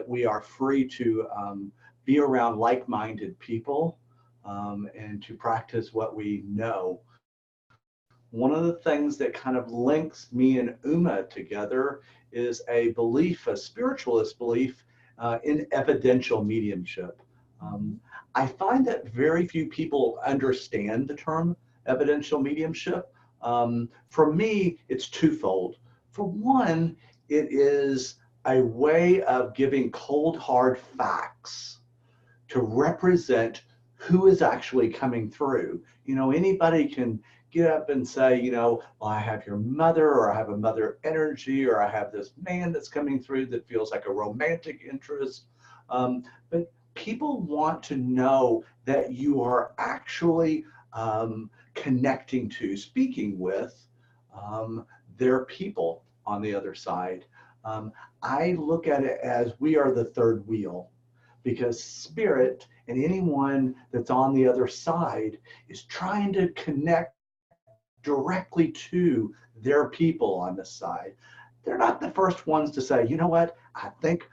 we are free to be around like-minded people and to practice what we know. One of the things that kind of links me and Uma together is a belief, a spiritualist belief in evidential mediumship. I find that very few people understand the term evidential mediumship. For me, it's twofold. For one, it is a way of giving cold, hard facts to represent who is actually coming through. You know, anybody can get up and say, you know, well, I have your mother, or I have a mother energy, or I have this man that's coming through that feels like a romantic interest. But people want to know that you are actually connecting to, speaking with their people on the other side. I look at it as we are the third wheel, because spirit and anyone that's on the other side is trying to connect directly to their people on this side. They're not the first ones to say, you know what, I think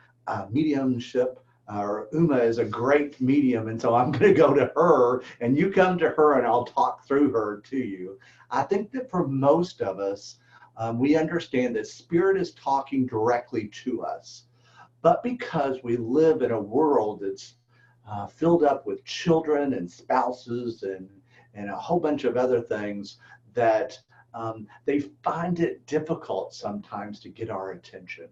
mediumship or Uma is a great medium, and so I'm going to go to her, and you come to her and I'll talk through her to you. I think that for most of us, we understand that spirit is talking directly to us. But because we live in a world that's filled up with children and spouses and a whole bunch of other things, that they find it difficult sometimes to get our attention.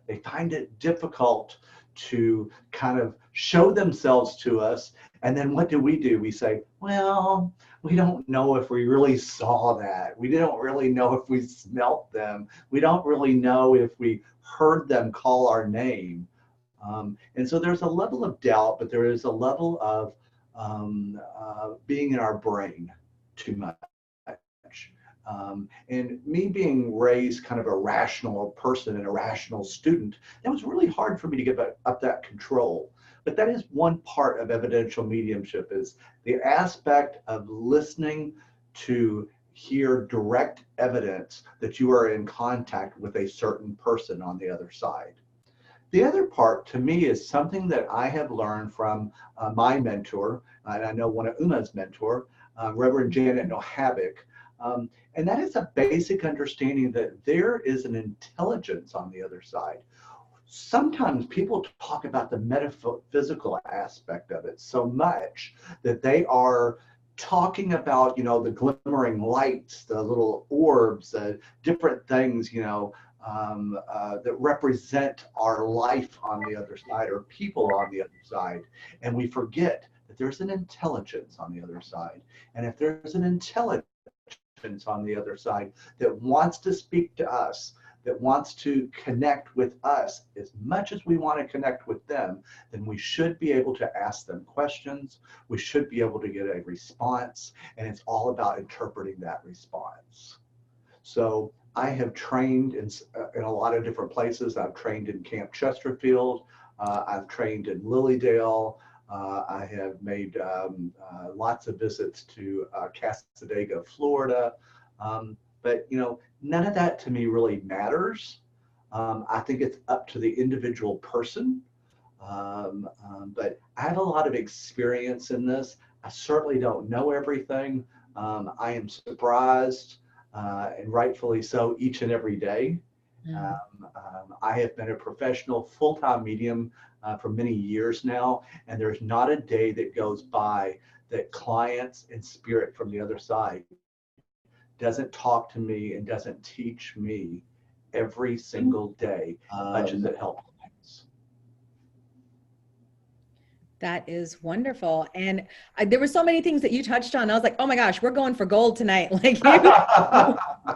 They find it difficult to kind of show themselves to us. And then what do? We say, well, we don't know if we really saw that. We don't really know if we smelt them. We don't really know if we heard them call our name. And so there's a level of doubt, but there is a level of being in our brain too much. And me being raised kind of a rational person and a rational student, that was really hard for me to give up that control. But that is one part of evidential mediumship, is the aspect of listening to hear direct evidence that you are in contact with a certain person on the other side. The other part to me is something that I have learned from my mentor, and I know one of Uma's mentor, Reverend Janet Nohabik. And that is a basic understanding that there is an intelligence on the other side. Sometimes people talk about the metaphysical aspect of it so much that they are talking about, you know, the glimmering lights, the little orbs, different things, you know, that represent our life on the other side, or people on the other side. And we forget that there's an intelligence on the other side. And if there's an intelligence on the other side that wants to speak to us, that wants to connect with us as much as we want to connect with them, then we should be able to ask them questions. We should be able to get a response, and it's all about interpreting that response. So I have trained in a lot of different places. I've trained in Camp Chesterfield. I've trained in Lilydale. I have made lots of visits to Casadega, Florida. But, you know, none of that to me really matters. I think it's up to the individual person. But I have a lot of experience in this. I certainly don't know everything. I am surprised, and rightfully so, each and every day. I have been a professional full-time medium for many years now, and there's not a day that goes by that clients and spirit from the other side doesn't talk to me and doesn't teach me every single day, much as it helps. That is wonderful. And there were so many things that you touched on. I was like, oh my gosh, we're going for gold tonight. Like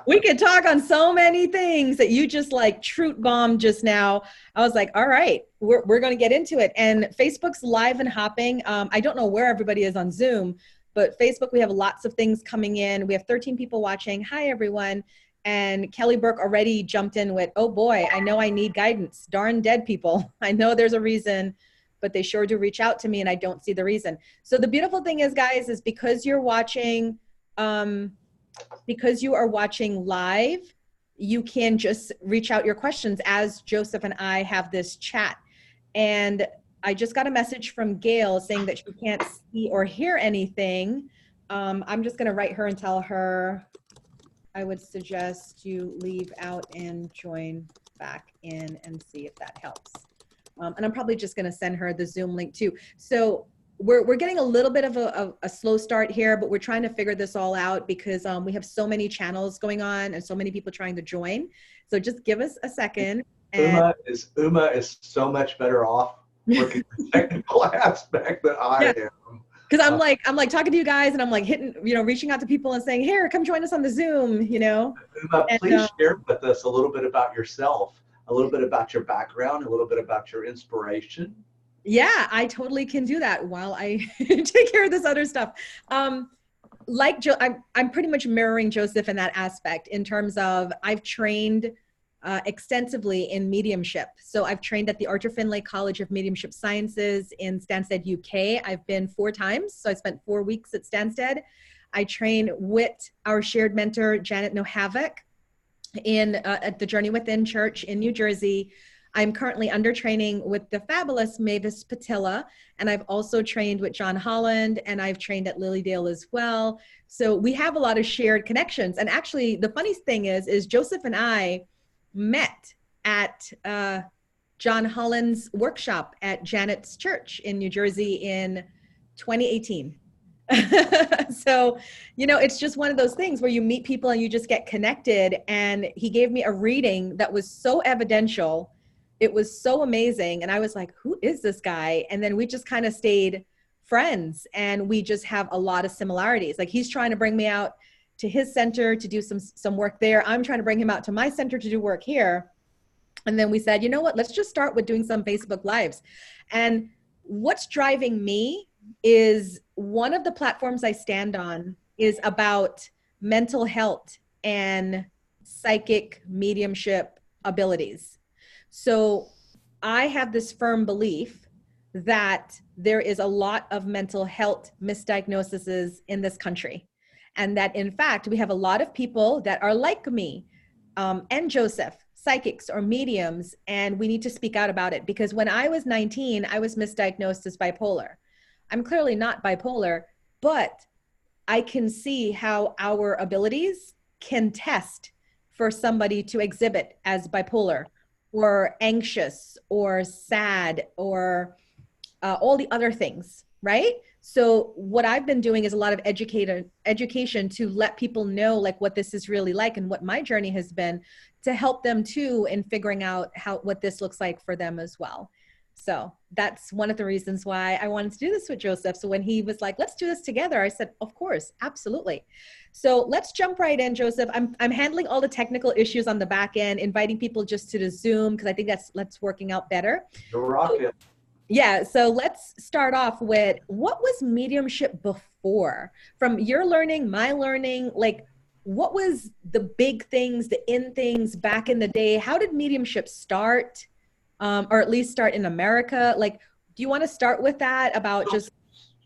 we could talk on so many things that you just like truth bombed just now. I was like, all right, we're going to get into it. And Facebook's live and hopping. I don't know where everybody is on Zoom, but Facebook, we have lots of things coming in. We have 13 people watching. Hi, everyone. And Kelly Burke already jumped in with, oh boy, I know I need guidance. Darn dead people. I know there's a reason, but they sure do reach out to me and I don't see the reason. So the beautiful thing is, guys, is because you're watching, because you are watching live, you can just reach out your questions as Joseph and I have this chat. And I just got a message from Gail saying that she can't see or hear anything. I'm just going to write her and tell her I would suggest you leave out and join back in and see if that helps. And I'm probably just going to send her the Zoom link too. So we're getting a little bit of a slow start here, but we're trying to figure this all out because we have so many channels going on and so many people trying to join. So just give us a second. Uma is so much better off working the technical aspect than I am. Because I'm like talking to you guys and I'm like hitting, reaching out to people and saying, here, come join us on the Zoom, Uma, please share with us a little bit about yourself, a little bit about your background, a little bit about your inspiration. Yeah, I totally can do that while I take care of this other stuff. Like I'm pretty much mirroring Joseph in that aspect in terms of I've trained extensively in mediumship. So I've trained at the Archer Finlay College of Mediumship Sciences in Stansted, UK. I've been 4 times. So I spent 4 weeks at Stansted. I trained with our shared mentor, Janet Nohavik, at the Journey Within Church in New Jersey. I'm currently under training with the fabulous Mavis Patilla, and I've also trained with John Holland, and I've trained at Lilydale as well. So we have a lot of shared connections. And actually, the funniest thing is Joseph and I met at John Holland's workshop at Janet's church in New Jersey in 2018. So, it's just one of those things where you meet people and you just get connected. And he gave me a reading that was so evidential. It was so amazing. And I was like, who is this guy? And then we just kind of stayed friends and we just have a lot of similarities. Like he's trying to bring me out to his center to do some work there. I'm trying to bring him out to my center to do work here. And then we said, you know what, let's just start with doing some Facebook Lives. And what's driving me is one of the platforms I stand on is about mental health and psychic mediumship abilities. So I have this firm belief that there is a lot of mental health misdiagnoses in this country. And that in fact, we have a lot of people that are like me and Joseph, psychics or mediums, and we need to speak out about it. Because when I was 19, I was misdiagnosed as bipolar. I'm clearly not bipolar, but I can see how our abilities can test for somebody to exhibit as bipolar or anxious or sad or all the other things, right? So what I've been doing is a lot of education to let people know like what this is really like and what my journey has been to help them too in figuring out what this looks like for them as well. So that's one of the reasons why I wanted to do this with Joseph. So when he was like, let's do this together, I said, of course, absolutely. So let's jump right in, Joseph. I'm handling all the technical issues on the back end, inviting people just to the Zoom because I think that's working out better. You're rocking. Yeah, so let's start off with what was mediumship before? From your learning, my learning, like what was the big things, the in things back in the day? How did mediumship start? Or at least start in America? Like, do you want to start with that about just?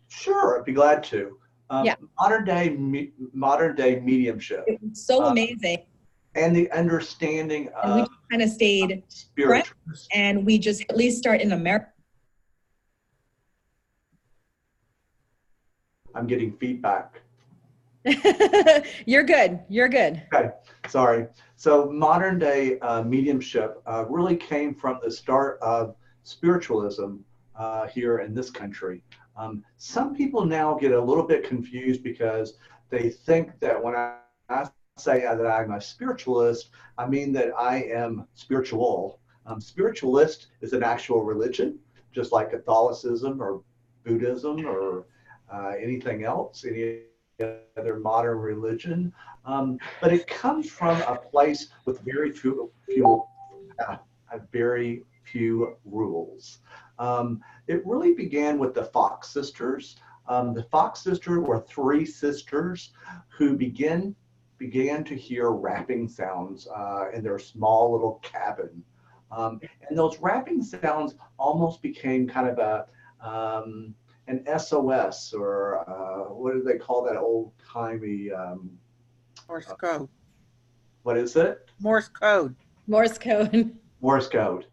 Sure, I'd be glad to. Yeah. Modern day mediumship. It's so amazing. And the understanding of. And we just kind of stayed spiritual, and we just at least start in America. I'm getting feedback. You're good. You're good. Okay, sorry. So modern day mediumship really came from the start of spiritualism here in this country. Some people now get a little bit confused because they think that when I say that I'm a spiritualist, I mean that I am spiritual. Spiritualist is an actual religion, just like Catholicism or Buddhism or anything else, any other modern religion, but it comes from a place with very few rules. It really began with the Fox sisters. The Fox sisters were 3 sisters who began to hear rapping sounds in their small little cabin, and those rapping sounds almost became kind of an SOS, or what do they call that old-timey? Morse code. What is it? Morse code. Morse code. Morse code.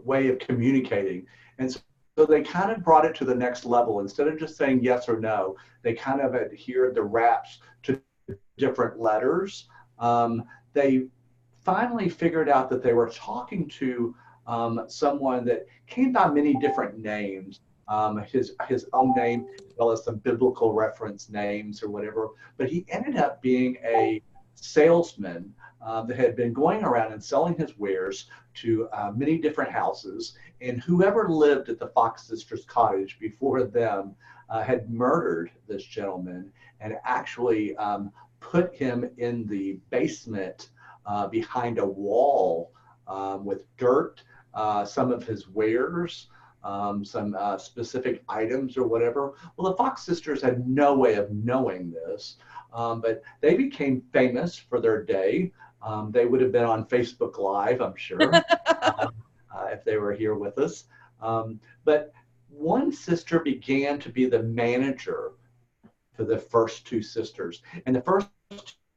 way of communicating. And so they kind of brought it to the next level. Instead of just saying yes or no, they kind of adhered the raps to different letters. They finally figured out that they were talking to someone that came by many different names, his own name, as well as some biblical reference names or whatever. But he ended up being a salesman that had been going around and selling his wares to many different houses. And whoever lived at the Fox Sisters cottage before them had murdered this gentleman and actually put him in the basement behind a wall with dirt, some of his wares, some specific items or whatever. Well, the Fox Sisters had no way of knowing this, but they became famous for their day. They would have been on Facebook Live, I'm sure, if they were here with us. But one sister began to be the manager for the first two sisters. And the first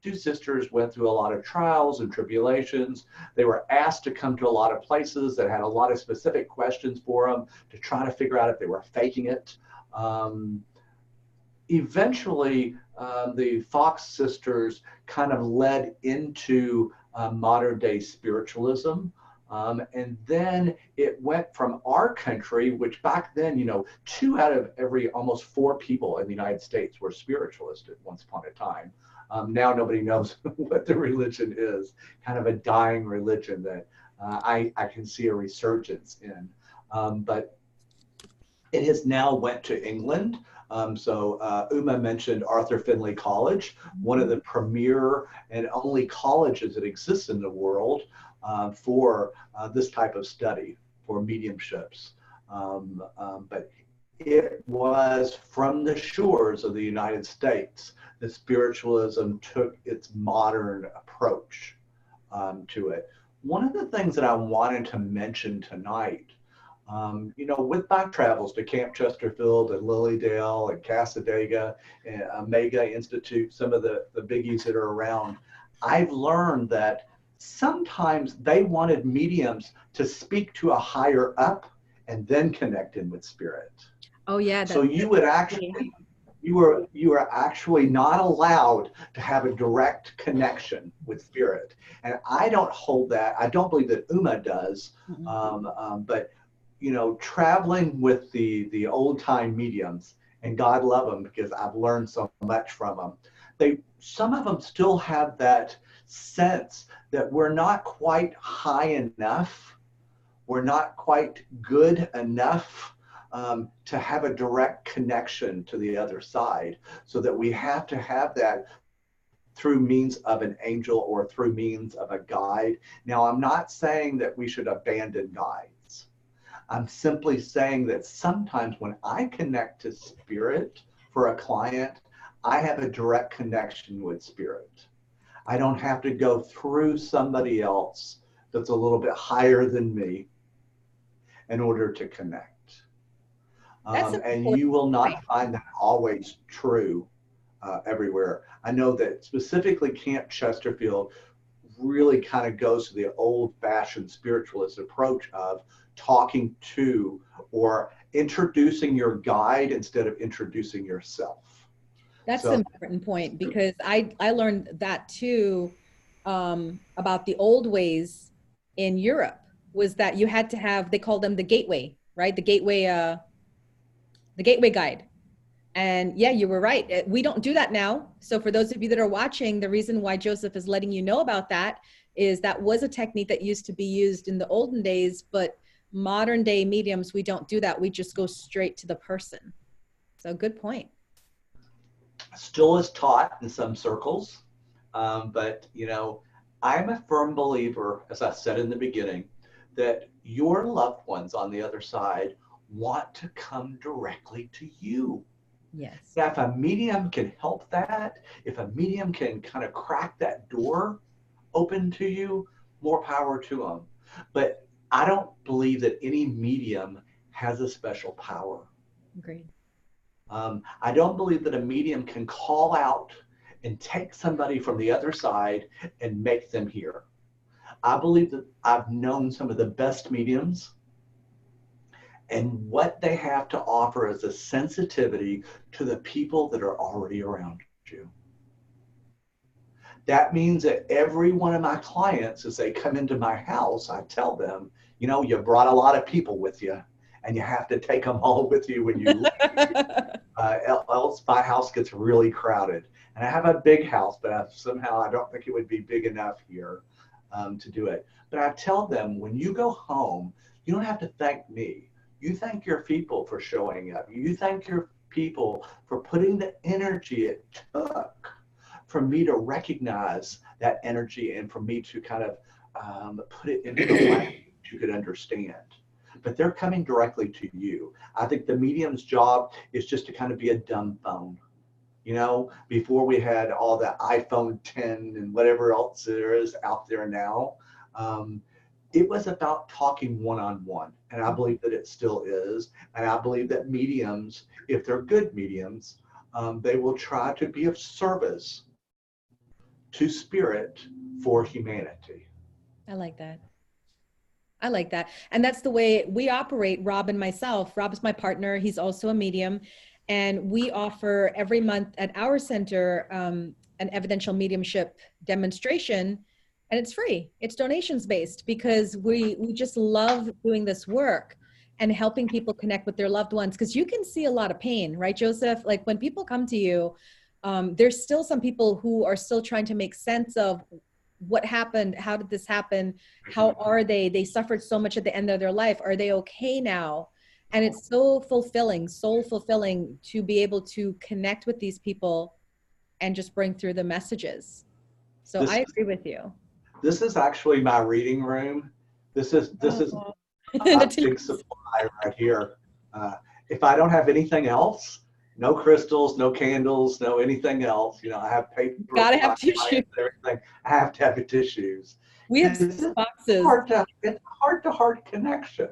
two sisters went through a lot of trials and tribulations. They were asked to come to a lot of places that had a lot of specific questions for them to try to figure out if they were faking it. Eventually, the Fox Sisters kind of led into modern day spiritualism. And then it went from our country, which back then, 2 out of every almost 4 people in the United States were spiritualists at once upon a time. Now nobody knows what the religion is, kind of a dying religion that I can see a resurgence in. But it has now went to England. So Uma mentioned Arthur Findlay College, one of the premier and only colleges that exists in the world for this type of study, for mediumships. But it was from the shores of the United States that spiritualism took its modern approach to it. One of the things that I wanted to mention tonight, with my travels to Camp Chesterfield and Lilydale and Cassadaga and Omega Institute, some of the biggies that are around, I've learned that sometimes they wanted mediums to speak to a higher up and then connect in with spirit. Oh yeah. So you would actually, you were actually not allowed to have a direct connection with spirit. And I don't hold that. I don't believe that Uma does. But traveling with the old time mediums, and God love them because I've learned so much from them. Some of them still have that sense that we're not quite high enough, we're not quite good enough to have a direct connection to the other side, so that we have to have that through means of an angel or through means of a guide. Now, I'm not saying that we should abandon guides. I'm simply saying that sometimes when I connect to spirit for a client, I have a direct connection with spirit. I don't have to go through somebody else that's a little bit higher than me in order to connect. And you will not find that always true everywhere. I know that specifically Camp Chesterfield really kind of goes to the old-fashioned spiritualist approach of talking to or introducing your guide instead of introducing yourself. That's an important point, because I learned that too about the old ways in Europe, was that you had to have, they called them the gateway, right? The gateway guide. And yeah, you were right. We don't do that now. So for those of you that are watching, the reason why Joseph is letting you know about that is that was a technique that used to be used in the olden days, but modern day mediums, we don't do that. We just go straight to the person. So good point. Still is taught in some circles, but I'm a firm believer, as I said in the beginning, that your loved ones on the other side want to come directly to you. Yes. Now, if a medium can help that, if a medium can kind of crack that door open to you, more power to them. But I don't believe that any medium has a special power. Agreed. I don't believe that a medium can call out and take somebody from the other side and make them hear. I believe that I've known some of the best mediums, and what they have to offer is a sensitivity to the people that are already around you. That means that every one of my clients, as they come into my house, I tell them, you brought a lot of people with you, and you have to take them all with you when you leave. Else my house gets really crowded. And I have a big house, but somehow I don't think it would be big enough here to do it. But I tell them, when you go home, you don't have to thank me. You thank your people for showing up. You thank your people for putting the energy it took for me to recognize that energy and for me to kind of put it into the language you could understand. But they're coming directly to you. I think the medium's job is just to kind of be a dumb phone. Before we had all the iPhone 10 and whatever else there is out there now, it was about talking one-on-one. And I believe that it still is. And I believe that mediums, if they're good mediums, they will try to be of service to spirit for humanity. I like that. I like that. And that's the way we operate, Rob and myself. Rob is my partner. He's also a medium. And we offer every month at our center an evidential mediumship demonstration. And it's free. It's donations based because we just love doing this work and helping people connect with their loved ones. Because you can see a lot of pain, right, Joseph? Like when people come to you, there's still some people who are still trying to make sense of what happened. How did this happen? How are they? They suffered so much at the end of their life. Are they okay now? And it's so fulfilling, soul fulfilling to be able to connect with these people and just bring through the messages. So I agree with you. This is actually my reading room. This is a big supply right here. If I don't have anything else, no crystals, no candles, no anything else. I have paper. Gotta have tissues. Everything. I have to have the tissues. We have boxes. It's a heart-to-heart connection.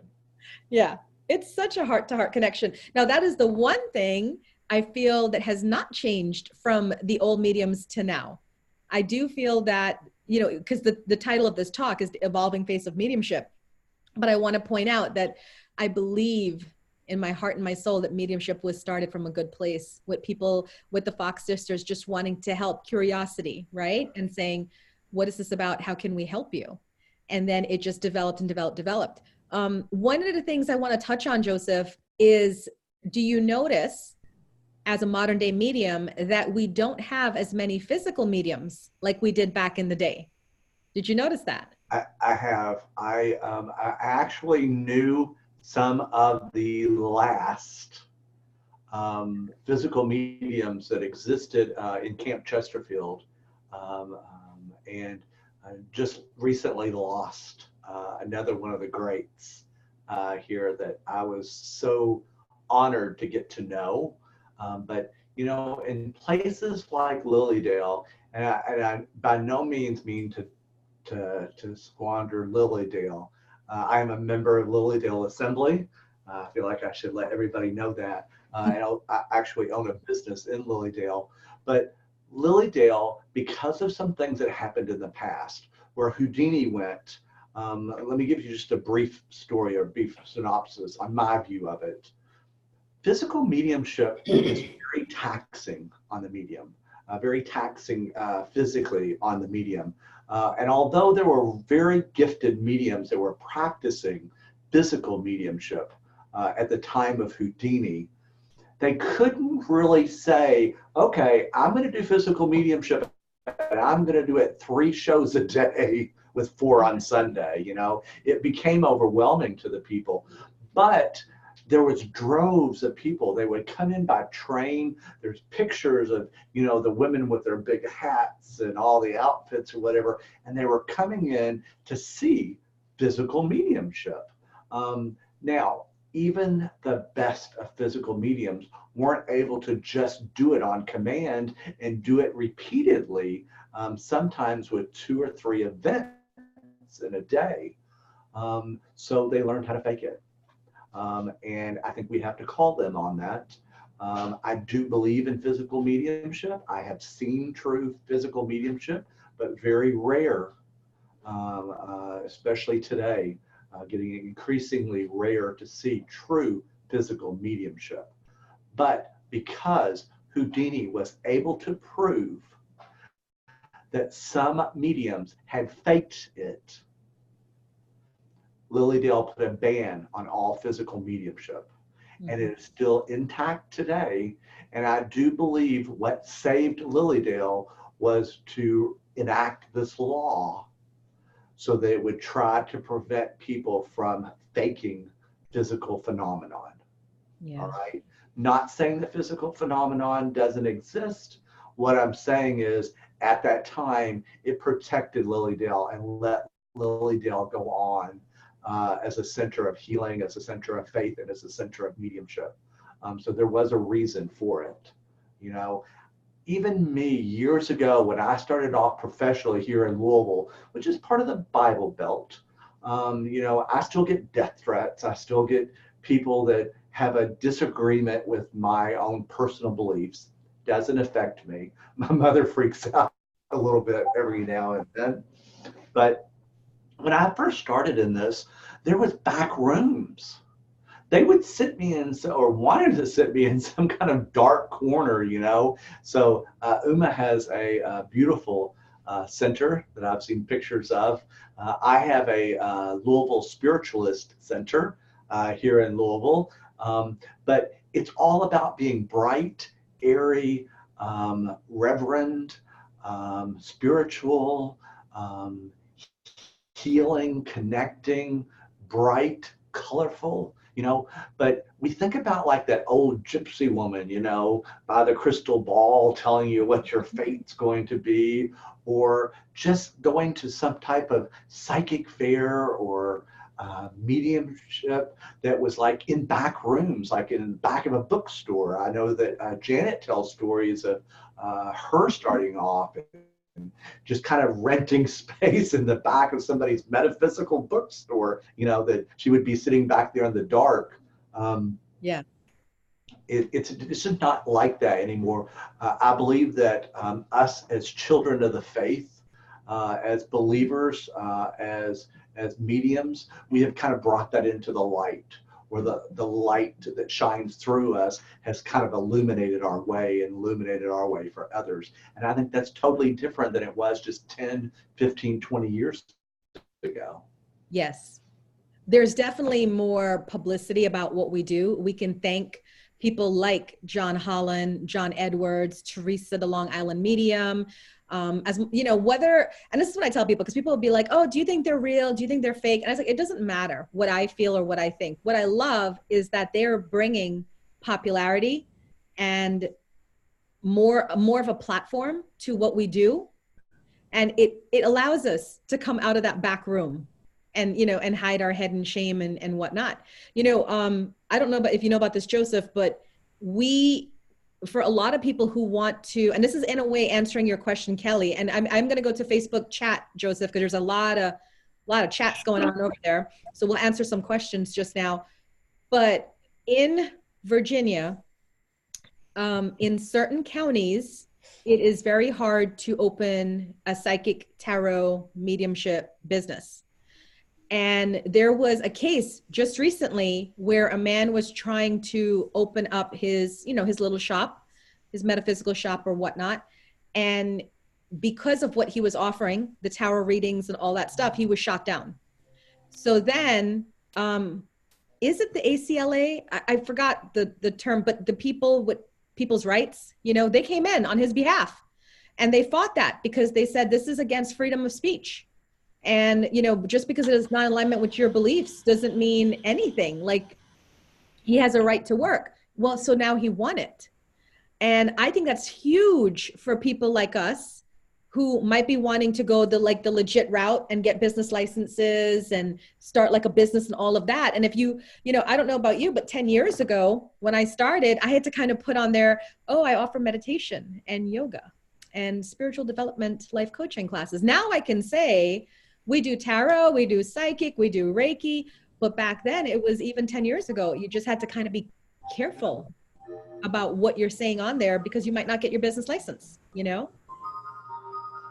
Yeah, it's such a heart-to-heart connection. Now, that is the one thing I feel that has not changed from the old mediums to now. I do feel that, because the title of this talk is The Evolving Face of Mediumship. But I want to point out that I believe in my heart and my soul that mediumship was started from a good place with people, with the Fox sisters just wanting to help, curiosity, right? And saying, what is this about? How can we help you? And then it just developed and developed. One of the things I want to touch on, Joseph, is do you notice as a modern day medium that we don't have as many physical mediums like we did back in the day? Did you notice that? I have. I actually knew some of the last physical mediums that existed in Camp Chesterfield, and just recently lost another one of the greats here that I was so honored to get to know. But in places like Lilydale, and I by no means mean to squander Lilydale. I am a member of Lilydale Assembly. I feel like I should let everybody know that. And I actually own a business in Lilydale. But Lilydale, because of some things that happened in the past, where Houdini went, let me give you just a brief story or brief synopsis on my view of it. Physical mediumship is very taxing on the medium, very taxing physically on the medium. And although there were very gifted mediums that were practicing physical mediumship at the time of Houdini, they couldn't really say, okay, I'm going to do physical mediumship and I'm going to do it 3 shows a day with 4 on Sunday. It became overwhelming to the people. But there was droves of people. They would come in by train. There's pictures of, the women with their big hats and all the outfits or whatever. And they were coming in to see physical mediumship. Now, even the best of physical mediums weren't able to just do it on command and do it repeatedly, sometimes with 2 or 3 events in a day. So they learned how to fake it. And I think we have to call them on that. I do believe in physical mediumship. I have seen true physical mediumship, but very rare especially today, getting increasingly rare to see true physical mediumship. But because Houdini was able to prove that some mediums had faked it, Lily Dale put a ban on all physical mediumship. And it is still intact today. And I do believe what saved Lily Dale was to enact this law so that it would try to prevent people from faking physical phenomenon. Yeah. All right. Not saying the physical phenomenon doesn't exist. What I'm saying is at that time, it protected Lily Dale and let Lily Dale go on as a center of healing, as a center of faith, and as a center of mediumship. So there was a reason for it. You know, even me years ago when I started off professionally here in Louisville, which is part of the Bible Belt, you know, I still get death threats. I still get people that have a disagreement with my own personal beliefs. Doesn't affect me. My mother freaks out a little bit every now and then. But when I first started in this, there was back rooms. They would sit me in, or wanted to sit me in some kind of dark corner, you know. So UMA has a beautiful center that I've seen pictures of. I have a Louisville Spiritualist Center here in Louisville. But it's all about being bright, airy, reverend, spiritual, healing, connecting, bright, colorful, you know. But we think about like that old gypsy woman, you know, by the crystal ball telling you what your fate's going to be, or just going to some type of psychic fair or mediumship that was like in back rooms, like in the back of a bookstore. I know that Janet tells stories of her starting off and just kind of renting space in the back of somebody's metaphysical bookstore, you know, that she would be sitting back there in the dark. Yeah. It's just not like that anymore. I believe that us as children of the faith, as believers, as mediums, we have kind of brought that into the light, where the light that shines through us has kind of illuminated our way and illuminated our way for others. And I think that's totally different than it was just 10, 15, 20 years ago. Yes. There's definitely more publicity about what we do. We can thank people like John Holland, John Edwards, Teresa, the Long Island medium, as you know, whether, and this is what I tell people, because people will be like, oh, do you think they're real? Do you think they're fake? And I was like, it doesn't matter what I feel or what I think. What I love is that they're bringing popularity and more of a platform to what we do. And it allows us to come out of that back room and, you know, and hide our head in shame and whatnot. You know, I don't know if you know about this, Joseph, but for a lot of people who want to, and this is in a way answering your question, Kelly, and I'm going to go to Facebook chat, Joseph, because there's a lot of chats going on over there. So we'll answer some questions just now. But in Virginia, in certain counties, it is very hard to open a psychic tarot mediumship business. And there was a case just recently where a man was trying to open up his, you know, his little shop, his metaphysical shop or whatnot. And because of what he was offering, the tarot readings and all that stuff, he was shot down. So then, is it the ACLA? I forgot the term, but the people with people's rights, you know, they came in on his behalf and they fought that because they said this is against freedom of speech. And, you know, just because it is not in alignment with your beliefs doesn't mean anything. Like, he has a right to work. Well, so now he won it. And I think that's huge for people like us who might be wanting to go the legit route and get business licenses and start like a business and all of that. And if you know, I don't know about you, but 10 years ago when I started, I had to kind of put on there, oh, I offer meditation and yoga and spiritual development life coaching classes. Now I can say, we do tarot, we do psychic, we do Reiki, but back then it was even 10 years ago. You just had to kind of be careful about what you're saying on there because you might not get your business license, you know?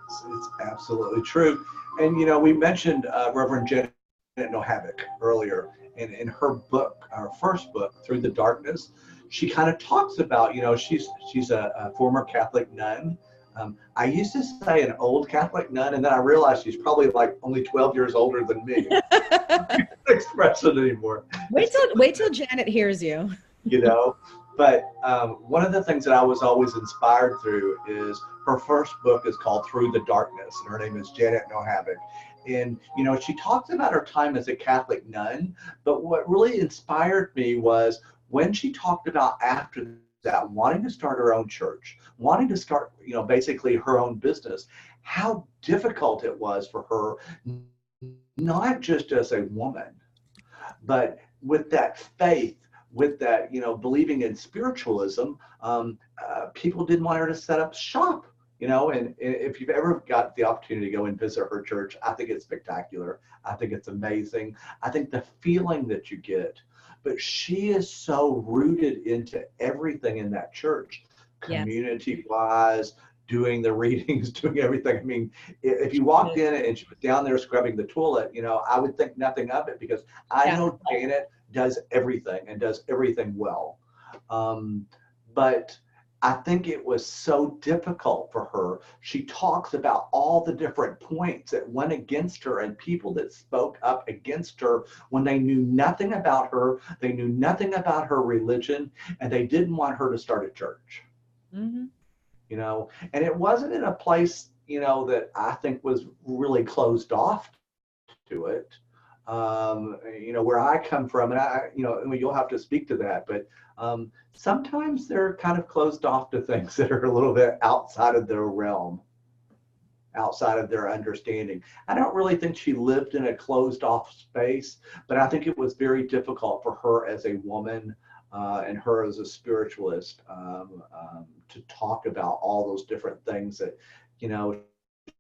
It's absolutely true. And you know, we mentioned Reverend Janet Nohavec earlier, and in her book, our first book, Through the Darkness, she kind of talks about, you know, she's a former Catholic nun. I used to say an old Catholic nun, and then I realized she's probably like only 12 years older than me. I can't express it anymore. Wait till Janet hears you. You know, but one of the things that I was always inspired through is her first book is called Through the Darkness, and her name is Janet Nohavec. And, you know, she talks about her time as a Catholic nun, but what really inspired me was when she talked about after that, wanting to start her own church, wanting to start, you know, basically her own business, how difficult it was for her, not just as a woman, but with that faith, with that, you know, believing in spiritualism, people didn't want her to set up shop, you know. And if you've ever got the opportunity to go and visit her church, I think it's spectacular. I think it's amazing. I think the feeling that you get, but she is so rooted into everything in that church, community wise, doing the readings, doing everything. I mean, if you walked in and she was down there scrubbing the toilet, you know, I would think nothing of it, because I know Janet does everything and does everything well. But I think it was so difficult for her. She talks about all the different points that went against her and people that spoke up against her when they knew nothing about her, they knew nothing about her religion, and they didn't want her to start a church. Mm-hmm. You know, and it wasn't in a place, you know, that I think was really closed off to it. You know, where I come from, and you know, I mean, you'll have to speak to that, but sometimes they're kind of closed off to things that are a little bit outside of their realm, outside of their understanding. I don't really think she lived in a closed off space, but I think it was very difficult for her as a woman and her as a spiritualist to talk about all those different things that, you know,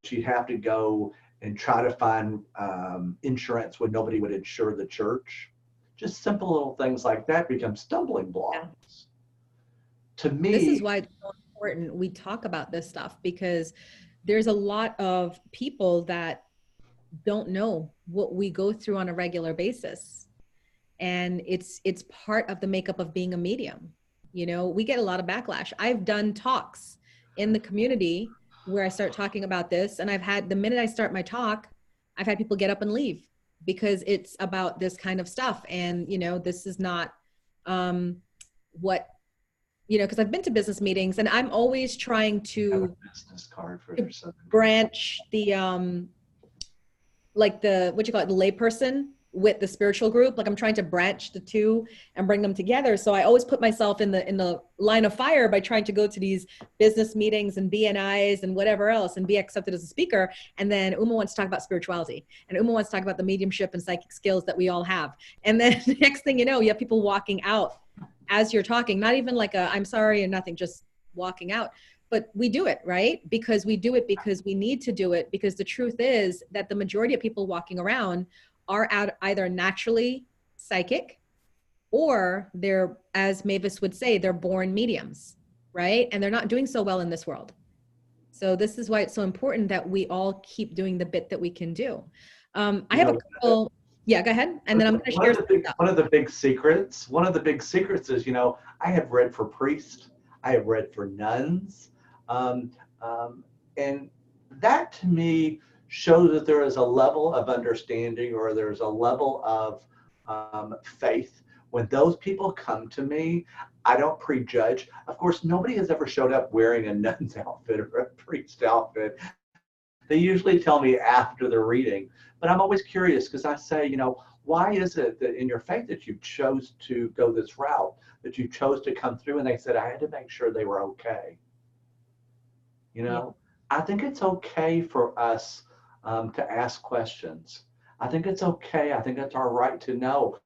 she'd have to go and try to find insurance when nobody would insure the church. Just simple little things like that become stumbling blocks. To me, this is why it's so important we talk about this stuff, because there's a lot of people that don't know what we go through on a regular basis. And it's part of the makeup of being a medium. You know, we get a lot of backlash. I've done talks in the community where I start talking about this, and I've had, the minute I start my talk, I've had people get up and leave because it's about this kind of stuff. And, you know, this is not what, you know, because I've been to business meetings and I'm always trying to business card for branch the, like the, what you call it, the layperson with the spiritual group. Like I'm trying to branch the two and bring them together. So I always put myself in the line of fire by trying to go to these business meetings and BNIs and whatever else and be accepted as a speaker. And then Uma wants to talk about spirituality, and Uma wants to talk about the mediumship and psychic skills that we all have. And then the next thing you know, you have people walking out as you're talking, not even like a, I'm sorry and nothing, just walking out. But we do it, right? Because we do it because we need to do it, because the truth is that the majority of people walking around are either naturally psychic, or they're, as Mavis would say, they're born mediums, right? And they're not doing so well in this world. So this is why it's so important that we all keep doing the bit that we can do. I have a couple, yeah, go ahead. And then I'm going to share some stuff. One of the big secrets is, you know, I have read for priests, I have read for nuns, and that to me shows that there is a level of understanding, or there's a level of faith. When those people come to me, I don't prejudge. Of course, nobody has ever showed up wearing a nun's outfit or a priest outfit. They usually tell me after the reading, but I'm always curious, because I say, you know, why is it that in your faith that you chose to go this route, that you chose to come through? And they said, I had to make sure they were okay. You know, I think it's okay for us to ask questions. I think it's okay. I think it's our right to know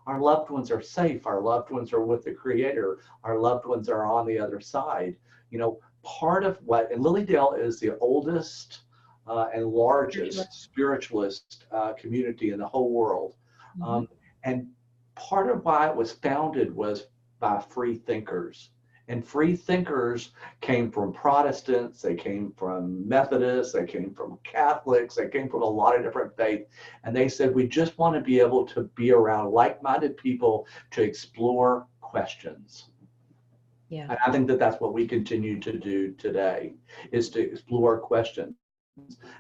our loved ones are safe. Our loved ones are with the Creator. Our loved ones are on the other side. You know, part of what, and Lilydale is the oldest and largest spiritualist community in the whole world. And part of why it was founded was by free thinkers And free thinkers came from Protestants, they came from Methodists, they came from Catholics, they came from a lot of different faiths. And they said, we just want to be able to be around like-minded people to explore questions. Yeah. And I think that that's what we continue to do today, is to explore questions.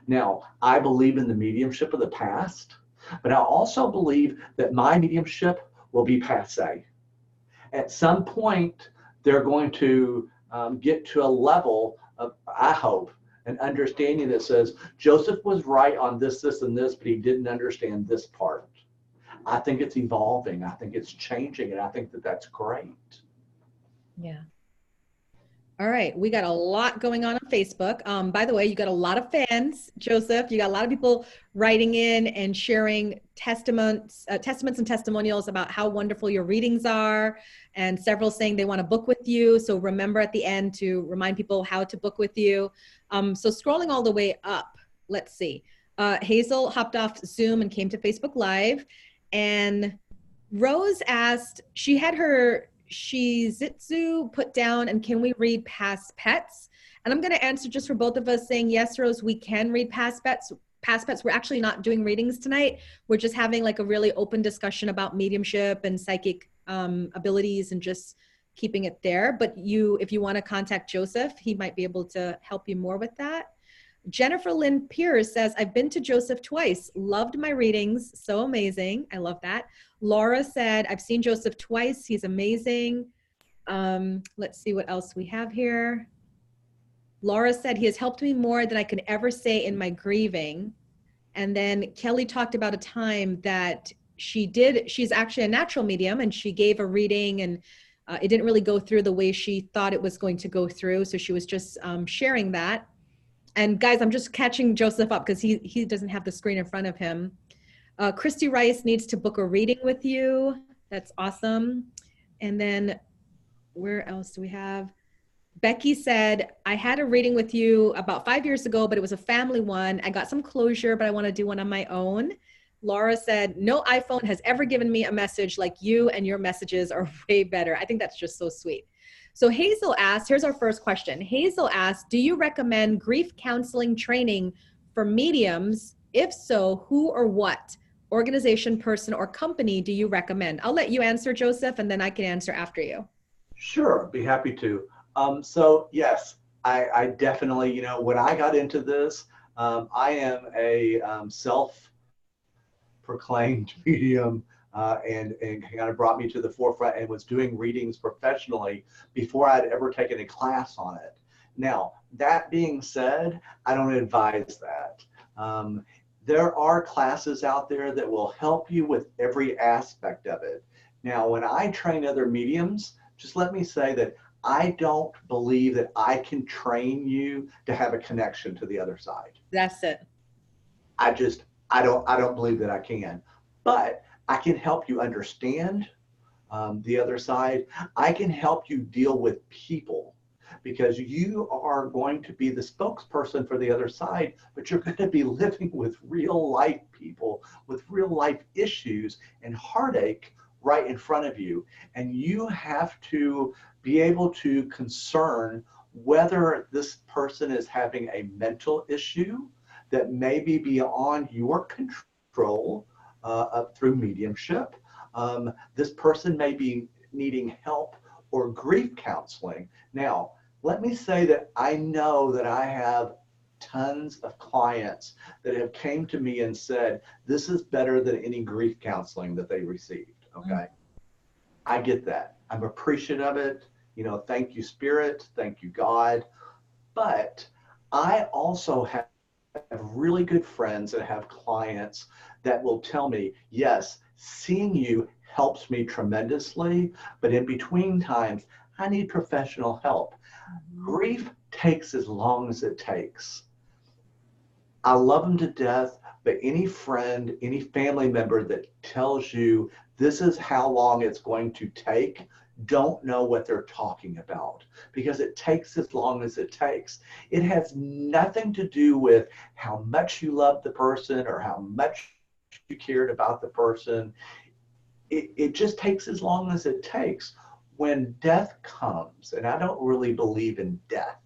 Now, I believe in the mediumship of the past, but I also believe that my mediumship will be passé. At some point, they're going to get to a level of, I hope, an understanding that says Joseph was right on this, this, and this, but he didn't understand this part. I think it's evolving. I think it's changing, and I think that that's great. Yeah. All right. We got a lot going on Facebook. By the way, you got a lot of fans, Joseph. You got a lot of people writing in and sharing testaments and testimonials about how wonderful your readings are, and several saying they want to book with you. So remember at the end to remind people how to book with you. So scrolling all the way up, let's see. Hazel hopped off Zoom and came to Facebook Live. And Rose asked, she had her Shizitsu put down, and can we read past pets? And I'm going to answer just for both of us saying, yes, Rose, we can read past pets. Past pets, we're actually not doing readings tonight. We're just having like a really open discussion about mediumship and psychic abilities and just keeping it there. But if you want to contact Joseph, he might be able to help you more with that. Jennifer Lynn Pierce says, I've been to Joseph twice. Loved my readings. So amazing. I love that. Laura said, I've seen Joseph twice. He's amazing. Let's see what else we have here. Laura said, he has helped me more than I could ever say in my grieving. And then Kelly talked about a time that she's actually a natural medium, and she gave a reading, and it didn't really go through the way she thought it was going to go through. So she was just sharing that. And guys, I'm just catching Joseph up because he doesn't have the screen in front of him. Christy Rice needs to book a reading with you. That's awesome. And then where else do we have? Becky said, I had a reading with you about 5 years ago, but it was a family one. I got some closure, but I want to do one on my own. Laura said, no iPhone has ever given me a message like you, and your messages are way better. I think that's just so sweet. So Hazel asked, here's our first question. Hazel asked, do you recommend grief counseling training for mediums? If so, who or what organization, person, or company do you recommend? I'll let you answer, Joseph, and then I can answer after you. Sure, be happy to. So yes, I definitely, when I got into this, I am a self-proclaimed medium, and kind of brought me to the forefront and was doing readings professionally before I'd ever taken a class on it. Now, that being said, I don't advise that. There are classes out there that will help you with every aspect of it. Now, when I train other mediums, just let me say that I don't believe that I can train you to have a connection to the other side. That's it. I don't believe that I can. But I can help you understand the other side. I can help you deal with people, because you are going to be the spokesperson for the other side, but you're going to be living with real life people with real life issues and heartache right in front of you. And you have to be able to concern whether this person is having a mental issue that may be beyond your control through mediumship. This person may be needing help or grief counseling. Now, let me say that I know that I have tons of clients that have came to me and said, this is better than any grief counseling that they received, okay? I get that. I'm appreciative of it. Thank you, Spirit. Thank you, God. But I also have really good friends that have clients that will tell me, yes, seeing you helps me tremendously, but in between times, I need professional help. Grief takes as long as it takes. I love them to death, but any friend, any family member that tells you this is how long it's going to take, don't know what they're talking about, because it takes as long as it takes. It has nothing to do with how much you love the person or how much you cared about the person. It just takes as long as it takes. when death comes, and I don't really believe in death,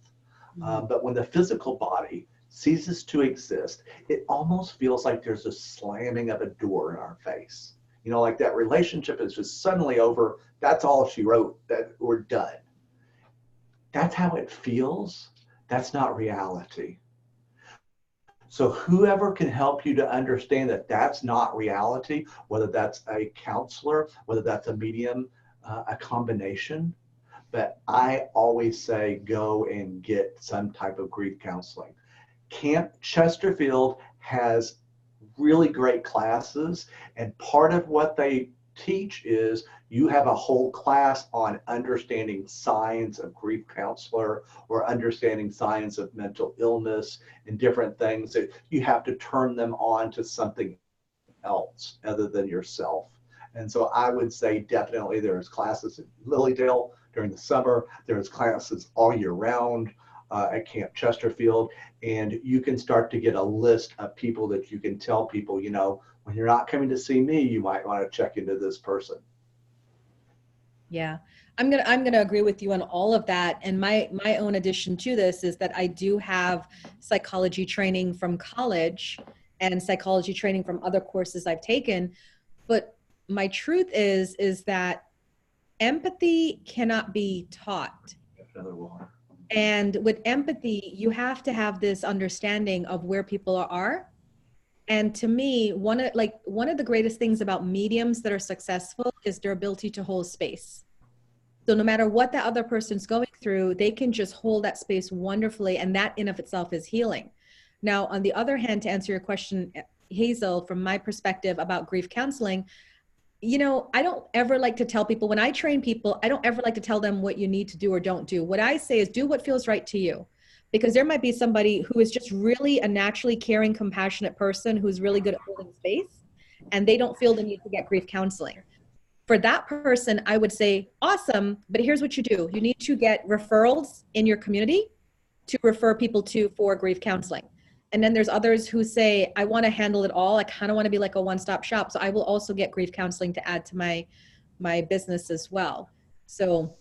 but when the physical body ceases to exist, it almost feels like there's a slamming of a door in our face. You know, like that relationship is just suddenly over. That's all she wrote, that we're done. That's how it feels. That's not reality. So whoever can help you to understand that that's not reality, whether that's a counselor, whether that's a medium, a combination, but I always say go and get some type of grief counseling. Camp Chesterfield has really great classes, and part of what they teach is you have a whole class on understanding signs of grief counselor or understanding signs of mental illness and different things that you have to turn them on to something else other than yourself. And so I would say definitely there's classes in Lilydale during the summer. There's classes all year round at Camp Chesterfield. And you can start to get a list of people that you can tell people, you know, when you're not coming to see me, you might want to check into this person. Yeah. I'm gonna agree with you on all of that. And my own addition to this is that I do have psychology training from college and psychology training from other courses I've taken. But my truth is that empathy cannot be taught. Another one. And with empathy, you have to have this understanding of where people are. And to me, one of the greatest things about mediums that are successful is their ability to hold space. So no matter what that other person's going through, they can just hold that space wonderfully. And that in of itself is healing. Now, on the other hand, to answer your question, Hazel, from my perspective about grief counseling, you know, I don't ever like to tell people, when I train people, I don't ever like to tell them what you need to do or don't do. What I say is do what feels right to you. Because there might be somebody who is just really a naturally caring, compassionate person who's really good at holding space, and they don't feel the need to get grief counseling. For that person, I would say, awesome, but here's what you do. You need to get referrals in your community to refer people to for grief counseling. And then there's others who say, I want to handle it all. I kind of want to be like a one-stop shop. So I will also get grief counseling to add to my business as well. So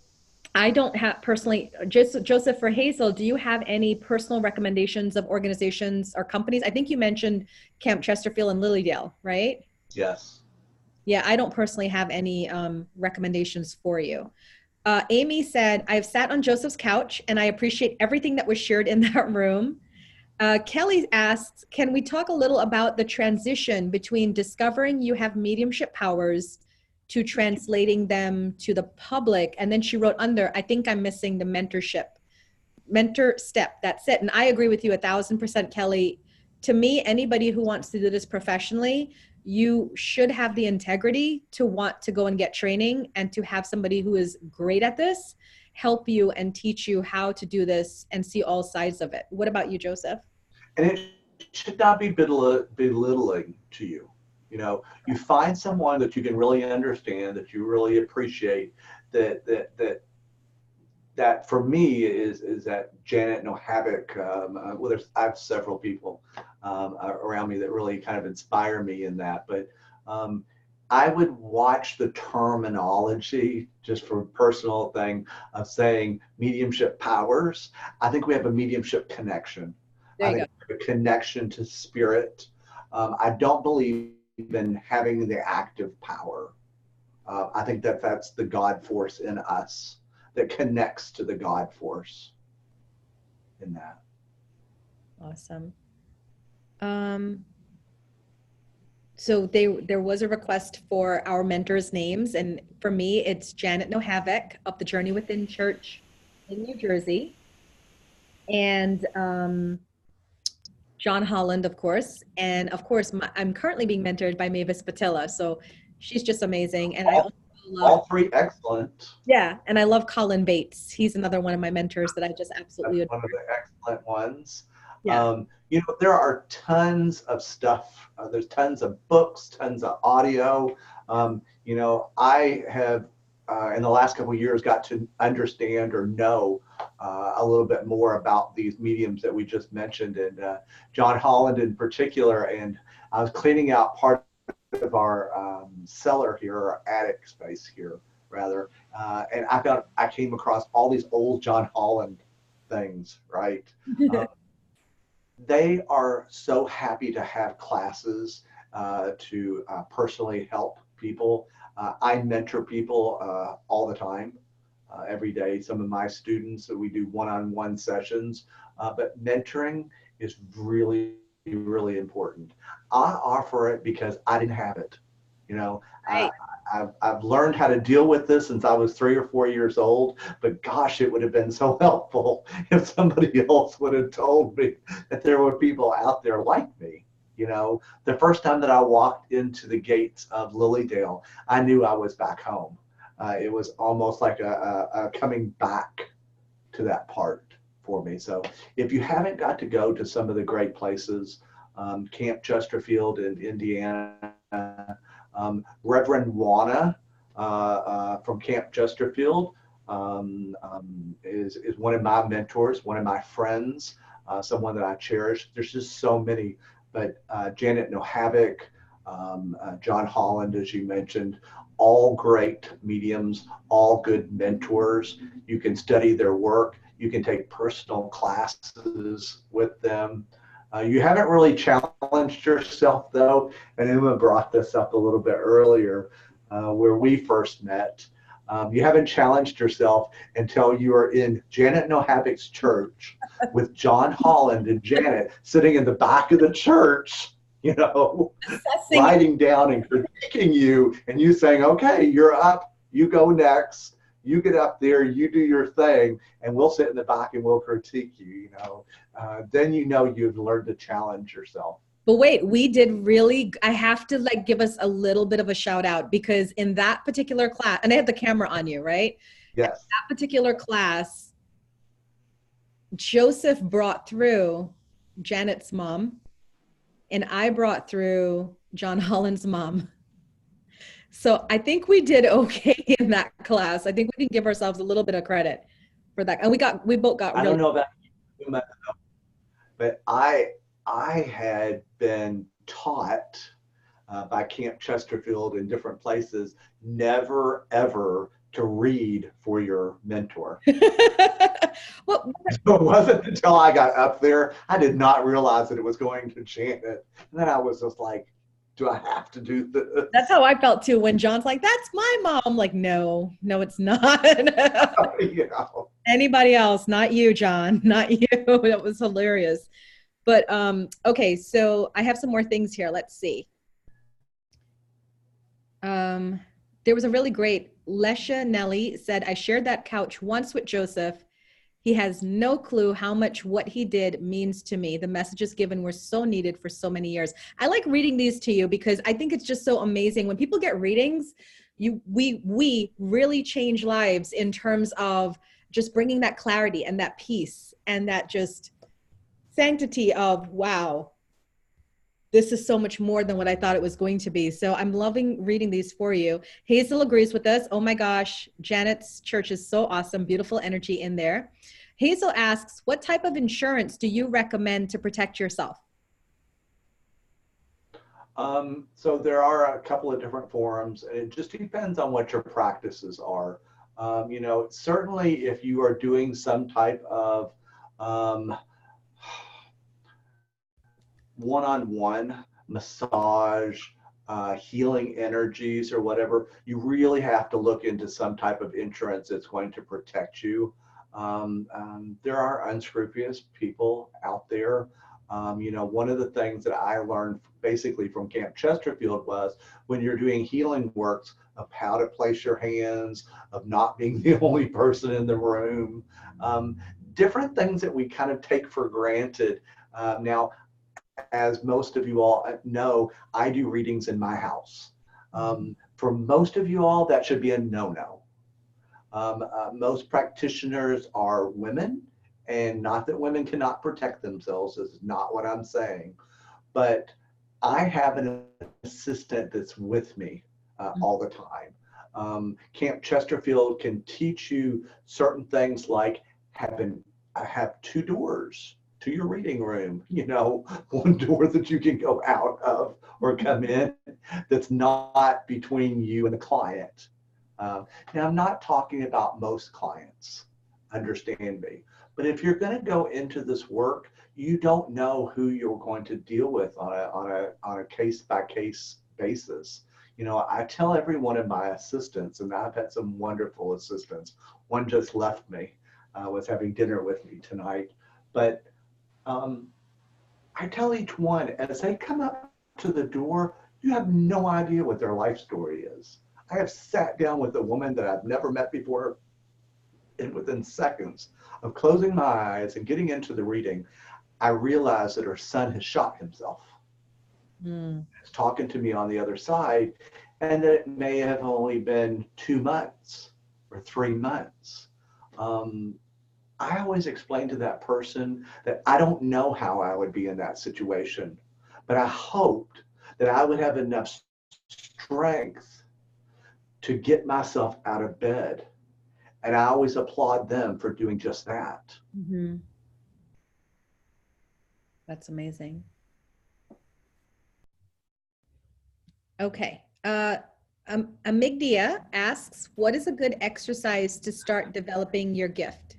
I don't have personally, just Joseph, for Hazel, do you have any personal recommendations of organizations or companies? I think you mentioned Camp Chesterfield and Lilydale, right? Yes. Yeah, I don't personally have any recommendations for you. Amy said, I've sat on Joseph's couch and I appreciate everything that was shared in that room. Kelly asks, can we talk a little about the transition between discovering you have mediumship powers to translating them to the public? And then she wrote under, I think I'm missing the mentor step. That's it. And I agree with you 1,000%, Kelly. To me, anybody who wants to do this professionally, you should have the integrity to want to go and get training and to have somebody who is great at this help you and teach you how to do this and see all sides of it. What about you, Joseph? And it should not be belittling to you. You know, you find someone that you can really understand, that you really appreciate, that for me is that Janet No Havoc. Well, I have several people around me that really kind of inspire me in that. But I would watch the terminology, just for a personal thing, of saying mediumship powers. I think we have a mediumship connection. I think we have a connection to spirit. I don't believe in having the active power. I think that's the God force in us that connects to the God force in that. Awesome. So there was a request for our mentors' names, and for me, it's Janet No Havoc of the Journey Within Church in New Jersey, and John Holland, of course, and of course, I'm currently being mentored by Mavis Patilla, so she's just amazing, and I also love all three excellent. Yeah, and I love Colin Bates. He's another one of my mentors that I just absolutely adore. One of the excellent ones. Yeah. You know, there are tons of stuff. There's tons of books, tons of audio. You know, I have in the last couple of years got to understand or know a little bit more about these mediums that we just mentioned, and John Holland in particular. And I was cleaning out part of our cellar here, our attic space here rather. And I came across all these old John Holland things, right? Um, they are so happy to have classes to personally help people. I mentor people all the time, every day. Some of my students, we do one-on-one sessions, but mentoring is really, really important. I offer it because I didn't have it. You know, Right. I've learned how to deal with this since I was 3 or 4 years old, but gosh, it would have been so helpful if somebody else would have told me that there were people out there like me. You know, the first time that I walked into the gates of Lilydale, I knew I was back home. It was almost like a coming back to that part for me. So if you haven't got to go to some of the great places, Camp Chesterfield in Indiana, Reverend Wana from Camp Chesterfield is one of my mentors, one of my friends, someone that I cherish. There's just so many, but Janet Nohavik, John Holland, as you mentioned, all great mediums, all good mentors. You can study their work. You can take personal classes with them. You haven't really challenged yourself, though, and Uma brought this up a little bit earlier where we first met. You haven't challenged yourself until you are in Janet Nohavik's church with John Holland and Janet sitting in the back of the church, you know, writing down and critiquing you, and you saying, okay, you're up, you go next. You get up there, you do your thing, and we'll sit in the back and we'll critique you, you know. Then you know you've learned to challenge yourself. But wait, we did really, I have to like give us a little bit of a shout out, because in that particular class, and I have the camera on you, right? Yes. In that particular class, Joseph brought through Janet's mom, and I brought through John Holland's mom. So I think we did okay in that class. I think we can give ourselves a little bit of credit for that. And we both got I don't know about you, but I had been taught by Camp Chesterfield in different places never ever to read for your mentor. Well, So it wasn't until I got up there, I did not realize that it was going to Janet. And then I was just like, do I have to do this? that's how I felt too when John's like, that's my mom. I'm like, no, it's not. You know. Anybody else, not you, John, not you. That was hilarious. But okay, so I have some more things here. Let's see. There was a really great, Lesha Nelly said, I shared that couch once with Joseph. He has no clue how much what he did means to me. The messages given were so needed for so many years. I like reading these to you because I think it's just so amazing. When people get readings, we really change lives in terms of just bringing that clarity and that peace and that just sanctity of, wow, this is so much more than what I thought it was going to be. So I'm loving reading these for you. Hazel agrees with us. Oh my gosh, Janet's church is so awesome. Beautiful energy in there. Hazel asks, what type of insurance do you recommend to protect yourself? So there are a couple of different forums, and it just depends on what your practices are. You know, certainly if you are doing some type of one-on-one massage, healing energies or whatever, you really have to look into some type of insurance that's going to protect you. There are unscrupulous people out there. You know, one of the things that I learned basically from Camp Chesterfield was when you're doing healing works of how to place your hands, of not being the only person in the room, different things that we kind of take for granted. Now, as most of you all know, I do readings in my house. For most of you all, that should be a no-no. Most practitioners are women, and not that women cannot protect themselves, this is not what I'm saying, but I have an assistant that's with me all the time. Camp Chesterfield can teach you certain things like have 2 doors to your reading room, you know, one door that you can go out of or come in that's not between you and the client. Now, I'm not talking about most clients, understand me, but if you're going to go into this work, you don't know who you're going to deal with on a case by case basis. You know, I tell every one of my assistants, and I've had some wonderful assistants. One just left me, was having dinner with me tonight, but I tell each one as they come up to the door, you have no idea what their life story is. I have sat down with a woman that I've never met before, and within seconds of closing my eyes and getting into the reading, I realized that her son has shot himself. He's talking to me on the other side, and that it may have only been 2 months or 3 months. I always explain to that person that I don't know how I would be in that situation, but I hoped that I would have enough strength to get myself out of bed. And I always applaud them for doing just that. Mm-hmm. That's amazing. Okay. Amigdia asks, what is a good exercise to start developing your gift?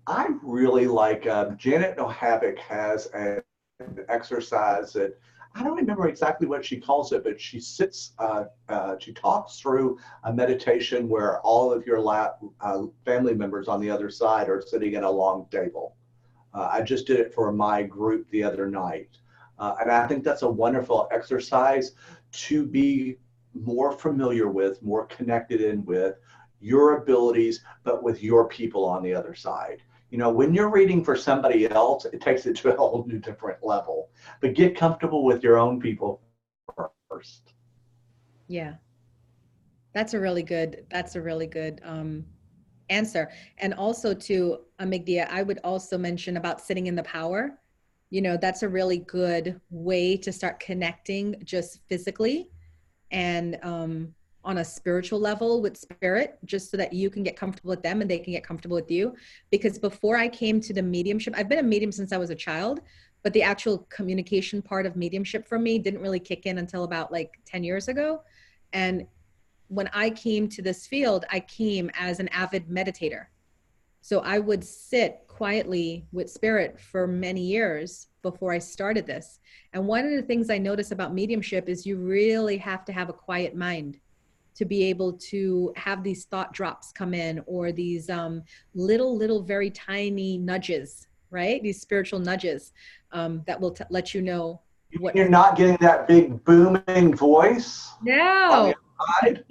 I really like, Janet Nohavik has an exercise that I don't remember exactly what she calls it, but she she talks through a meditation where all of your family members on the other side are sitting at a long table. I just did it for my group the other night. And I think that's a wonderful exercise to be more familiar with, more connected in with your abilities, but with your people on the other side. You know, when you're reading for somebody else, it takes it to a whole new different level. But get comfortable with your own people first. Yeah, that's a really good answer. And also to Amigdia, I would also mention about sitting in the power. You know, that's a really good way to start connecting just physically and on a spiritual level with spirit, just so that you can get comfortable with them and they can get comfortable with you. Because before I came to the mediumship, I've been a medium since I was a child, but the actual communication part of mediumship for me didn't really kick in until about like 10 years ago. And when I came to this field, I came as an avid meditator. So I would sit quietly with spirit for many years before I started this. And one of the things I notice about mediumship is you really have to have a quiet mind to be able to have these thought drops come in, or these little, very tiny nudges, right? These spiritual nudges that will let you know what. You're not getting that big booming voice on No. the outside.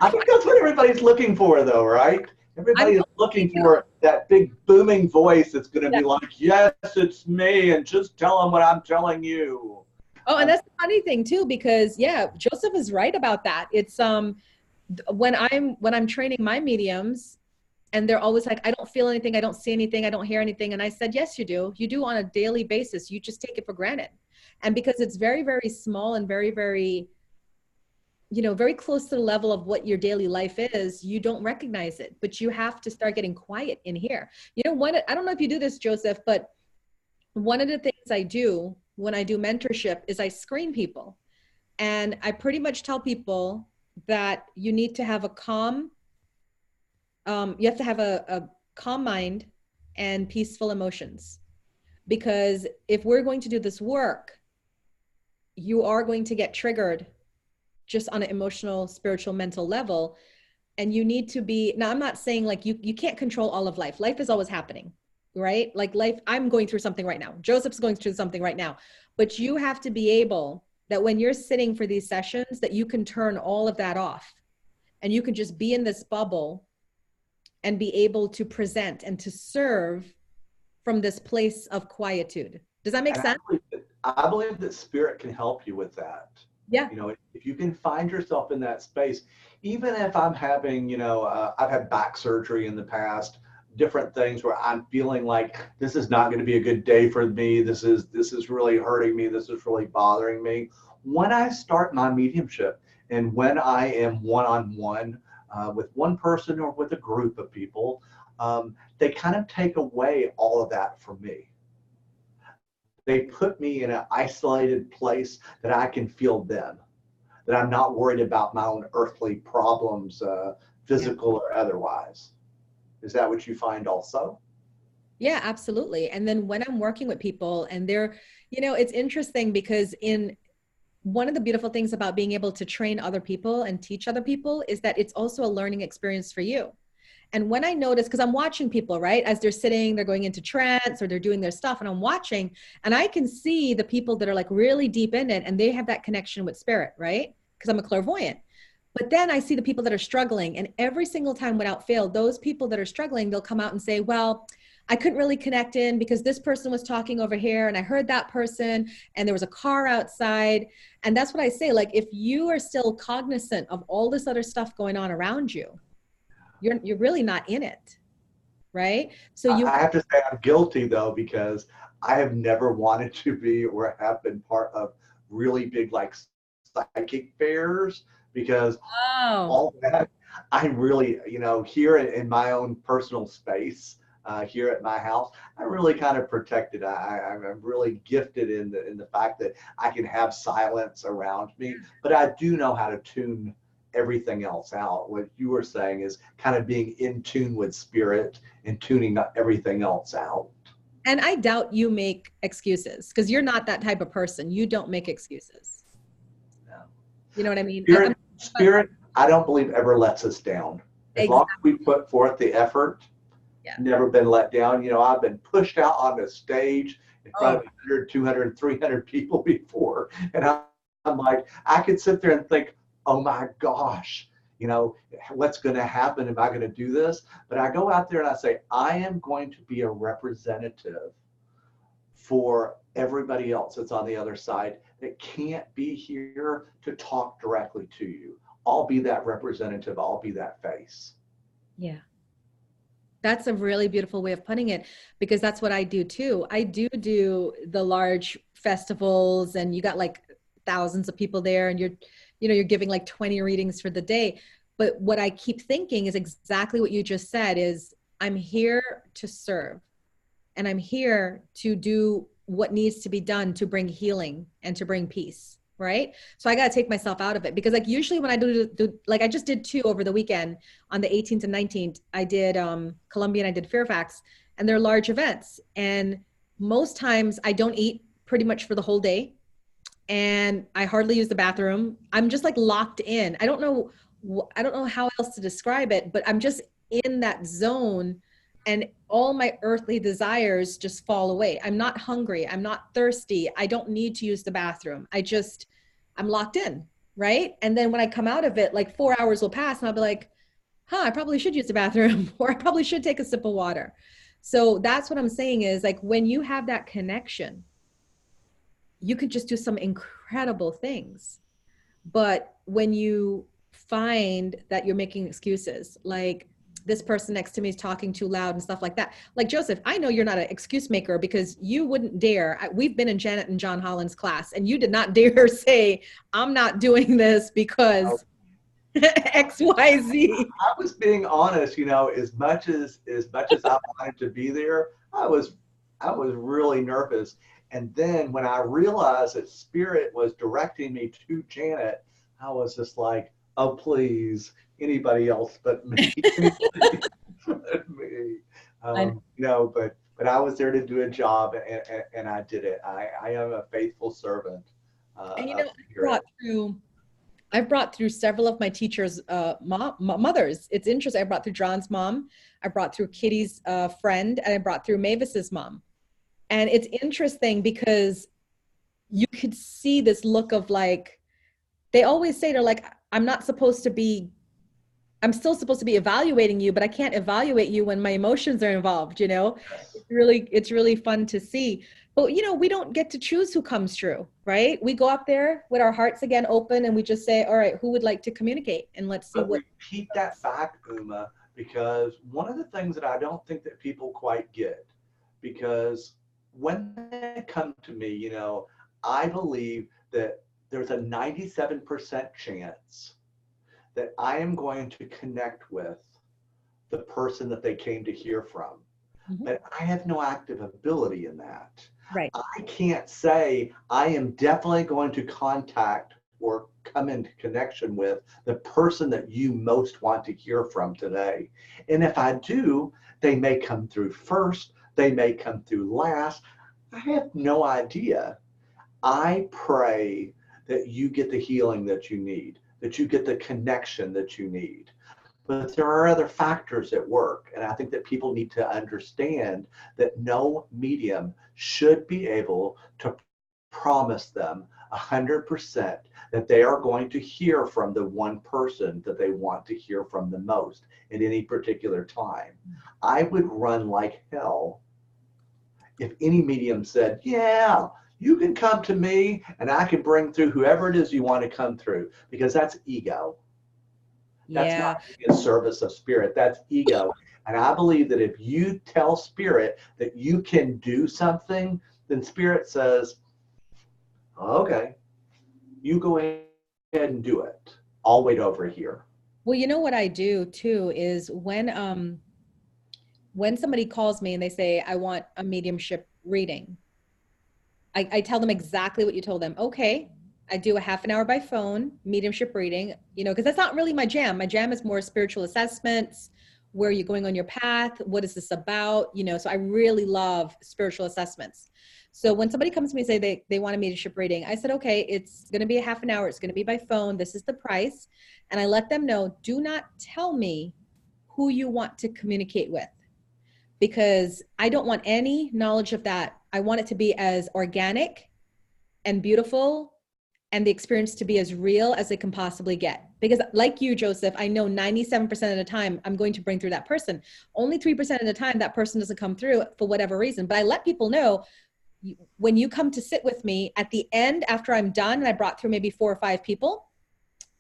I think that's what everybody's looking for, though, right? Everybody's looking for that big booming voice that's going to be like, yes, it's me, and just tell them what I'm telling you. Oh, and that's the funny thing too, because yeah, Joseph is right about that. It's when I'm training my mediums, and they're always like, I don't feel anything, I don't see anything, I don't hear anything. And I said, yes, you do. You do on a daily basis. You just take it for granted. And because it's very, very small and very, very, you know, very close to the level of what your daily life is, you don't recognize it. But you have to start getting quiet in here. You know, I don't know if you do this, Joseph, but one of the things I do when I do mentorship is I screen people. And I pretty much tell people that you need to have a calm, you have to have a calm mind and peaceful emotions. Because if we're going to do this work, you are going to get triggered just on an emotional, spiritual, mental level. And you need to be, now I'm not saying like you can't control all of life. Life is always happening, right? Like life, I'm going through something right now. Joseph's going through something right now. But you have to be able that when you're sitting for these sessions, that you can turn all of that off. And you can just be in this bubble and be able to present and to serve from this place of quietude. Does that make sense? I believe that spirit can help you with that. Yeah. You know, if you can find yourself in that space, even if I'm having, you know, I've had back surgery in the past, different things where I'm feeling like this is not going to be a good day for me. This is really hurting me. This is really bothering me. When I start my mediumship and when I am one-on-one with one person or with a group of people, they kind of take away all of that from me. They put me in an isolated place that I can feel them. that I'm not worried about my own earthly problems, physical or otherwise. Is that what you find also? Yeah, absolutely. And then when I'm working with people and they're, it's interesting because one of the beautiful things about being able to train other people and teach other people is that it's also a learning experience for you. And when I notice, because I'm watching people, right, as they're sitting, they're going into trance or they're doing their stuff, and I'm watching, and I can see the people that are like really deep in it and they have that connection with spirit, right? Because I'm a clairvoyant. But then I see the people that are struggling, and every single time without fail, those people that are struggling, they'll come out and say, well, I couldn't really connect in because this person was talking over here and I heard that person and there was a car outside. And that's what I say, like, if you are still cognizant of all this other stuff going on around you, you're really not in it, right? So I have to say I'm guilty though, because I have never wanted to be or have been part of really big like psychic fairs, because oh, all that I'm really, here in my own personal space, here at my house, I'm really kind of protected. I'm really gifted in the fact that I can have silence around me, but I do know how to tune everything else out. What you were saying is kind of being in tune with spirit and tuning everything else out. and I doubt you make excuses because you're not that type of person. You don't make excuses. Yeah. You know what I mean? Spirit, I don't believe ever lets us down. As long as we put forth the effort, Yeah. never been let down. I've been pushed out on the stage in front of 100, 200, 300 people before. And I'm like, I could sit there and think, oh my gosh, what's going to happen? Am I going to do this? But I go out there and I say, I am going to be a representative for everybody else that's on the other side that can't be here to talk directly to you. I'll be that representative. I'll be that face. Yeah. That's a really beautiful way of putting it, because that's what I do too. I do the large festivals and you got like thousands of people there and you're giving like 20 readings for the day. But what I keep thinking is exactly what you just said is I'm here to serve and I'm here to do what needs to be done to bring healing and to bring peace. Right. So I got to take myself out of it because like usually when I do like I just did 2 over the weekend on the 18th and 19th, I did Columbia and I did Fairfax, and they're large events. And most times I don't eat pretty much for the whole day. And I hardly use the bathroom. I'm just like locked in. I don't know how else to describe it, but I'm just in that zone and all my earthly desires just fall away. I'm not hungry. I'm not thirsty. I don't need to use the bathroom. I'm locked in, right? And then when I come out of it, like 4 hours will pass and I'll be like, I probably should use the bathroom or I probably should take a sip of water. So that's what I'm saying is like when you have that connection, you could just do some incredible things. But when you find that you're making excuses, like this person next to me is talking too loud and stuff like that. Like Joseph, I know you're not an excuse maker because you wouldn't dare. We've been in Janet and John Holland's class and you did not dare say, I'm not doing this because X, Y, Z. I was being honest, as much as I wanted to be there, I was really nervous. And then when I realized that Spirit was directing me to Janet, I was just like, oh, please, anybody else but me. But me. But I was there to do a job and I did it. I am a faithful servant. And I've brought through several of my teachers' mothers. It's interesting. I brought through John's mom. I brought through Kitty's friend, and I brought through Mavis's mom. And it's interesting because you could see this look of like, they always say they're like, I'm still supposed to be evaluating you, but I can't evaluate you when my emotions are involved, It's really fun to see. But, we don't get to choose who comes through, right? We go up there with our hearts again open and we just say, all right, who would like to communicate? And let's see what. Repeat that fact, Uma, because one of the things that I don't think that people quite get, because when they come to me, I believe that there's a 97% chance that I am going to connect with the person that they came to hear from. Mm-hmm. But I have no active ability in that. Right. I can't say I am definitely going to contact or come into connection with the person that you most want to hear from today. And if I do, they may come through first, they may come through last. I have no idea. I pray that you get the healing that you need, that you get the connection that you need. But there are other factors at work. And I think that people need to understand that no medium should be able to promise them 100% that they are going to hear from the one person that they want to hear from the most at any particular time. I would run like hell if any medium said, yeah, you can come to me and I can bring through whoever it is you want to come through, because that's ego. That's not in service of spirit. That's ego. And I believe that if you tell spirit that you can do something, then spirit says, okay, you go ahead and do it. I'll wait over here. Well, you know what I do too is when somebody calls me and they say, I want a mediumship reading, I tell them exactly what you told them. Okay, I do a half an hour by phone, mediumship reading, you know, because that's not really my jam. My jam is more spiritual assessments. Where are you going on your path? What is this about? You know, so I really love spiritual assessments. So when somebody comes to me and say they want a mediumship reading, I said, okay, it's going to be a half an hour. It's going to be by phone. This is the price. And I let them know, do not tell me who you want to communicate with, because I don't want any knowledge of that. I want it to be as organic and beautiful, and the experience to be as real as it can possibly get. Because like you, Joseph, I know 97% of the time I'm going to bring through that person. Only 3% of the time that person doesn't come through for whatever reason. But I let people know, when you come to sit with me at the end, after I'm done and I brought through maybe 4 or 5 people,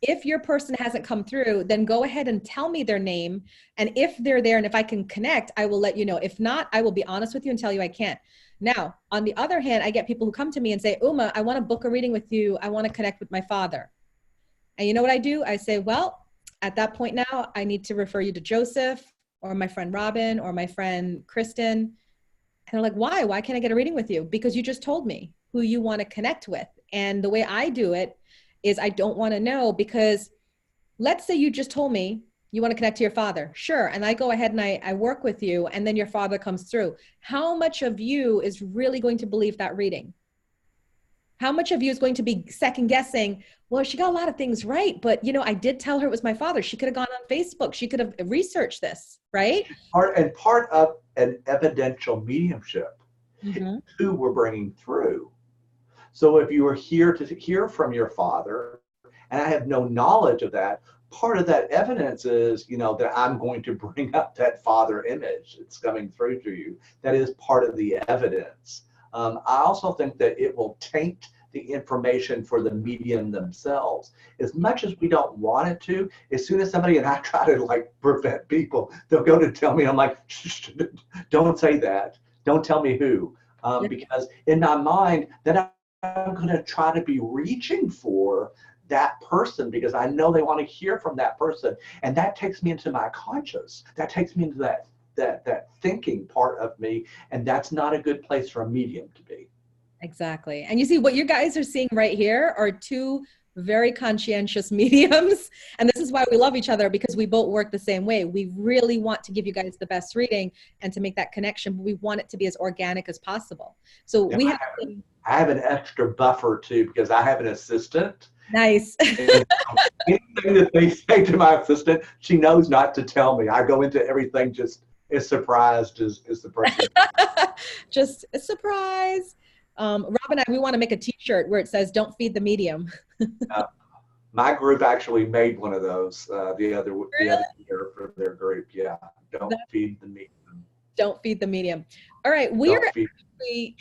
if your person hasn't come through, then go ahead and tell me their name. And if they're there and if I can connect, I will let you know. If not, I will be honest with you and tell you I can't. Now, on the other hand, I get people who come to me and say, Uma, I want to book a reading with you. I want to connect with my father. And you know what I do? I say, well, at that point now, I need to refer you to Joseph or my friend Robin or my friend Kristen. And they're like, why? Why can't I get a reading with you? Because you just told me who you want to connect with. And the way I do it is I don't want to know, because let's say you just told me you want to connect to your father. Sure. And I go ahead and I work with you, and then your father comes through. How much of you is really going to believe that reading? How much of you is going to be second guessing? Well, she got a lot of things right, but you know, I did tell her it was my father. She could have gone on Facebook. She could have researched this, right? Part of an evidential mediumship, who we're bringing through. So if you are here to hear from your father, and I have no knowledge of that, part of that evidence is, you know, that I'm going to bring up that father image. It's coming through to you. That is part of the evidence. I also think that it will taint the information for the medium themselves. As much as we don't want it to, as soon as somebody, and I try to like prevent people, they'll go to tell me, I'm like, shh, don't say that. Don't tell me who. Because in my mind, then I'm going to try to be reaching for that person, because I know they want to hear from that person. And that takes me into my conscious. That takes me into that thinking part of me. And that's not a good place for a medium to be. Exactly. And you see, what you guys are seeing right here are 2 very conscientious mediums. And this is why we love each other, because we both work the same way. We really want to give you guys the best reading and to make that connection, but we want it to be as organic as possible. So we have I have an extra buffer too, because I have an assistant. Nice. Anything that they say to my assistant, she knows not to tell me. I go into everything just as surprised as the person. Just a surprise. Rob and I, we want to make a t-shirt where it says, don't feed the medium. My group actually made one of those the other year for their group. Yeah. Don't feed the medium. Don't feed the medium. All right. We're actually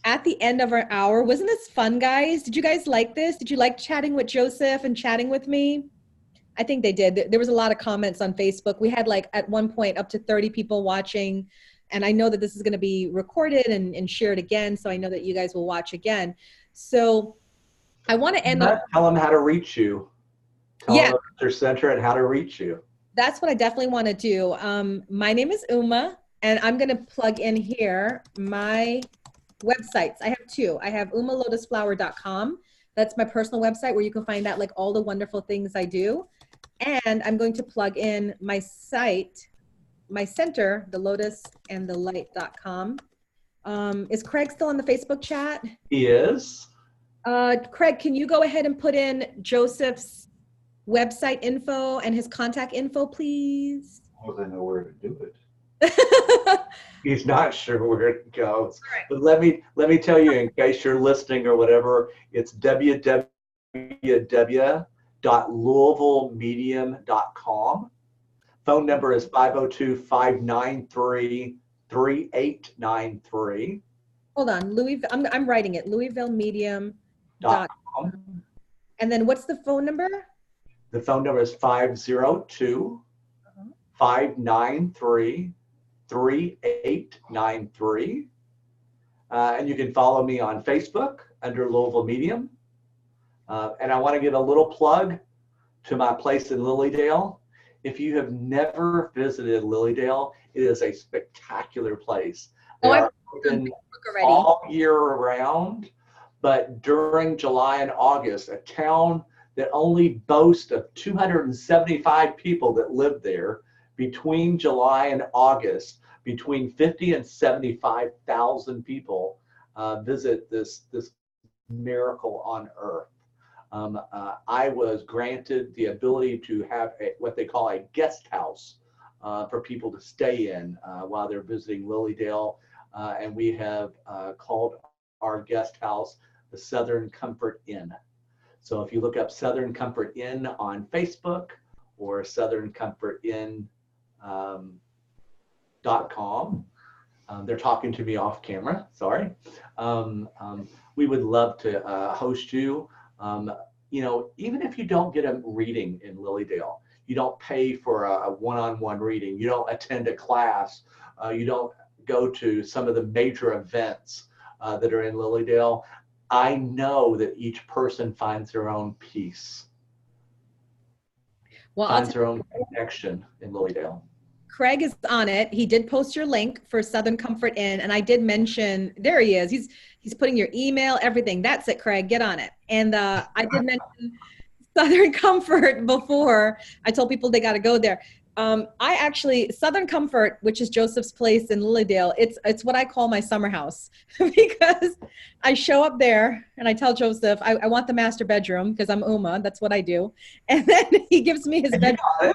at the end of our hour. Wasn't this fun, guys? Did you guys like this? Did you like chatting with Joseph and chatting with me? I think they did. There was a lot of comments on Facebook. We had like at one point up to 30 people watching. And I know that this is going to be recorded and shared again. So I know that you guys will watch again. So I want to end up. Tell them how to reach you. Tell them about their center and how to reach you. That's what I definitely want to do. My name is Uma, and I'm going to plug in here my websites. I have 2. I have umalotusflower.com. That's my personal website where you can find out like all the wonderful things I do. And I'm going to plug in my site, my center, the lotusandthelight.com. Is Craig still in the Facebook chat? He is. Craig, can you go ahead and put in Joseph's website info and his contact info, please? Well, I know where to do it. He's not sure where it goes. But let me tell you, in case you're listening or whatever, it's www.louisvillemedium.com. Phone number is 502-593-3893. Hold on, I'm writing it. LouisvilleMedium.com. And then what's the phone number? The phone number is 502-593-3893. And you can follow me on Facebook under Louisville Medium. And I want to give a little plug to my place in Lilydale. If you have never visited Lilydale, it is a spectacular place. They are open all year round, but during July and August, a town that only boasts of 275 people that live there, between July and August, between 50 and 75,000 people visit this miracle on earth. I was granted the ability to have what they call a guest house for people to stay in while they're visiting Lilydale. And we have called our guest house the Southern Comfort Inn. So if you look up Southern Comfort Inn on Facebook or southernComfortInn.com, they're talking to me off camera, sorry. We would love to host you. You know, even if you don't get a reading in Lilydale, you don't pay for a one-on-one reading, you don't attend a class, you don't go to some of the major events that are in Lilydale, I know that each person finds their own peace, finds their own connection in Lilydale. Craig is on it. He did post your link for Southern Comfort Inn, and I did mention, there he is. He's putting your email, everything. That's it, Craig. Get on it. And I did mention Southern Comfort before. I told people they got to go there. Southern Comfort, which is Joseph's place in Lilydale, it's what I call my summer house because I show up there and I tell Joseph, I want the master bedroom because I'm Uma. That's what I do. And then he gives me his bedroom.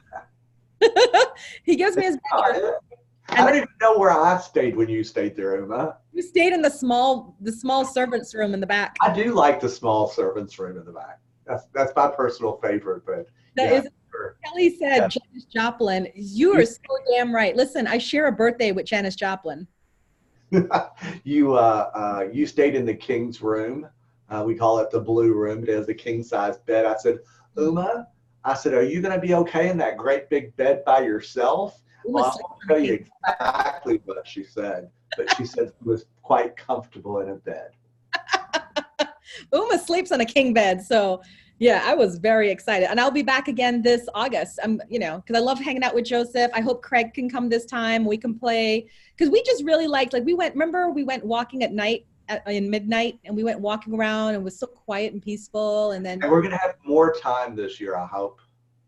He gives me his bedroom. I don't even know where I stayed when you stayed there, Uma. You stayed in the small servants room in the back. I do like the small servants room in the back. That's my personal favorite, but Kelly said, Janis Joplin, you are so damn right. Listen, I share a birthday with Janis Joplin. You stayed in the king's room. We call it the blue room. It has a king size bed. I said, Uma, are you going to be okay in that great big bed by yourself? Well, I won't tell you exactly what she said, but she said she was quite comfortable in a bed. Uma sleeps on a king bed, so yeah, I was very excited. And I'll be back again this August. Because I love hanging out with Joseph. I hope Craig can come this time. We can play. Because we just really liked, we went walking at night in midnight, and we went walking around and it was so quiet and peaceful. And we're going to have more time this year, I hope.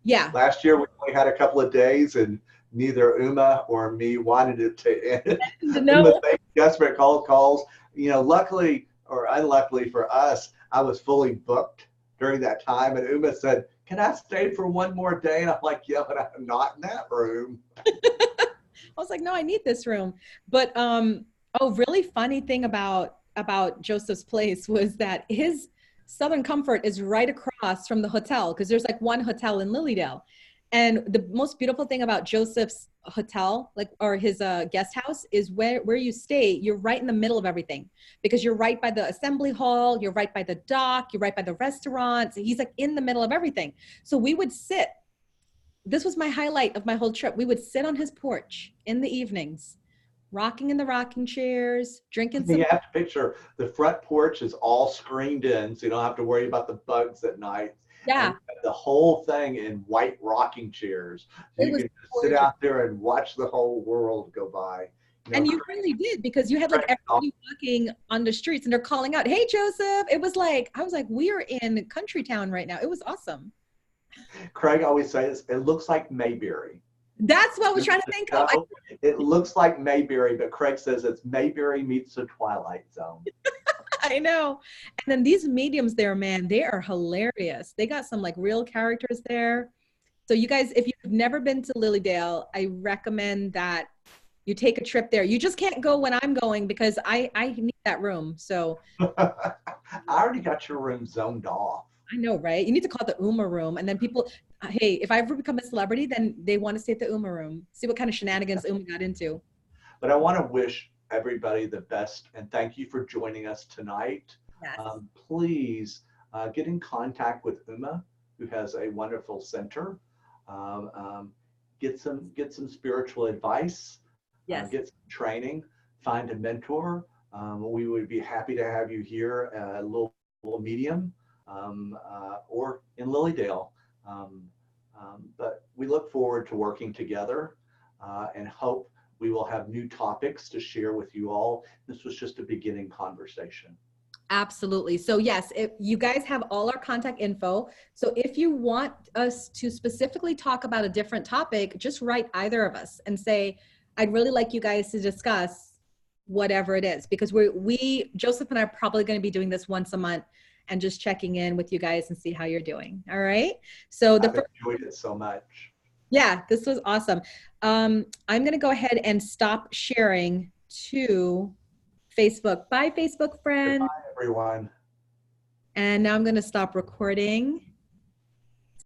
Yeah. Last year we only had a couple of days and neither Uma or me wanted it to end. Uma made desperate calls. Luckily or unluckily for us, I was fully booked during that time, and Uma said, "Can I stay for one more day?" And I'm like, "Yeah, but I'm not in that room." I was like, "No, I need this room." But really funny thing about Joseph's place was that his Southern Comfort is right across from the hotel, because there's one hotel in Lilydale. And the most beautiful thing about Joseph's hotel, or his guest house, is where you stay, you're right in the middle of everything, because you're right by the assembly hall, you're right by the dock, you're right by the restaurants. He's in the middle of everything. So we would sit, this was my highlight of my whole trip. We would sit on his porch in the evenings, rocking in the rocking chairs, drinking some. You have to picture the front porch is all screened in, so you don't have to worry about the bugs at night. Yeah. And the whole thing in white rocking chairs. You can sit out there and watch the whole world go by. And you really did, because you had like everybody walking on the streets and they're calling out, "Hey, Joseph." It was like, I was like, we are in country town right now. It was awesome. Craig always says, it looks like Mayberry. That's what I was trying to think of. It looks like Mayberry, but Craig says it's Mayberry meets the Twilight Zone. I know. And then these mediums there, man, they are hilarious. They got some like real characters there. So you guys, if you've never been to Lilydale, I recommend that you take a trip there. You just can't go when I'm going, because I need that room. So I already got your room zoned off. I know, right? You need to call it the Uma room. And then people, hey, if I ever become a celebrity, then they want to stay at the Uma room. See what kind of shenanigans Uma got into. But I want to wish everybody the best, and thank you for joining us tonight. Yes. Please get in contact with Uma, who has a wonderful center. Get some spiritual advice. Yes. Get some training. Find a mentor. We would be happy to have you here at a little medium, or in Lilydale. But we look forward to working together, and hope we will have new topics to share with you all. This was just a beginning conversation. Absolutely. So yes, if you guys have all our contact info. So if you want us to specifically talk about a different topic, just write either of us and say, I'd really like you guys to discuss whatever it is, because Joseph and I are probably going to be doing this once a month and just checking in with you guys and see how you're doing. All right. So I've enjoyed it so much. Yeah, this was awesome. I'm going to go ahead and stop sharing to Facebook. Bye, Facebook friend. Goodbye, everyone. And now I'm going to stop recording.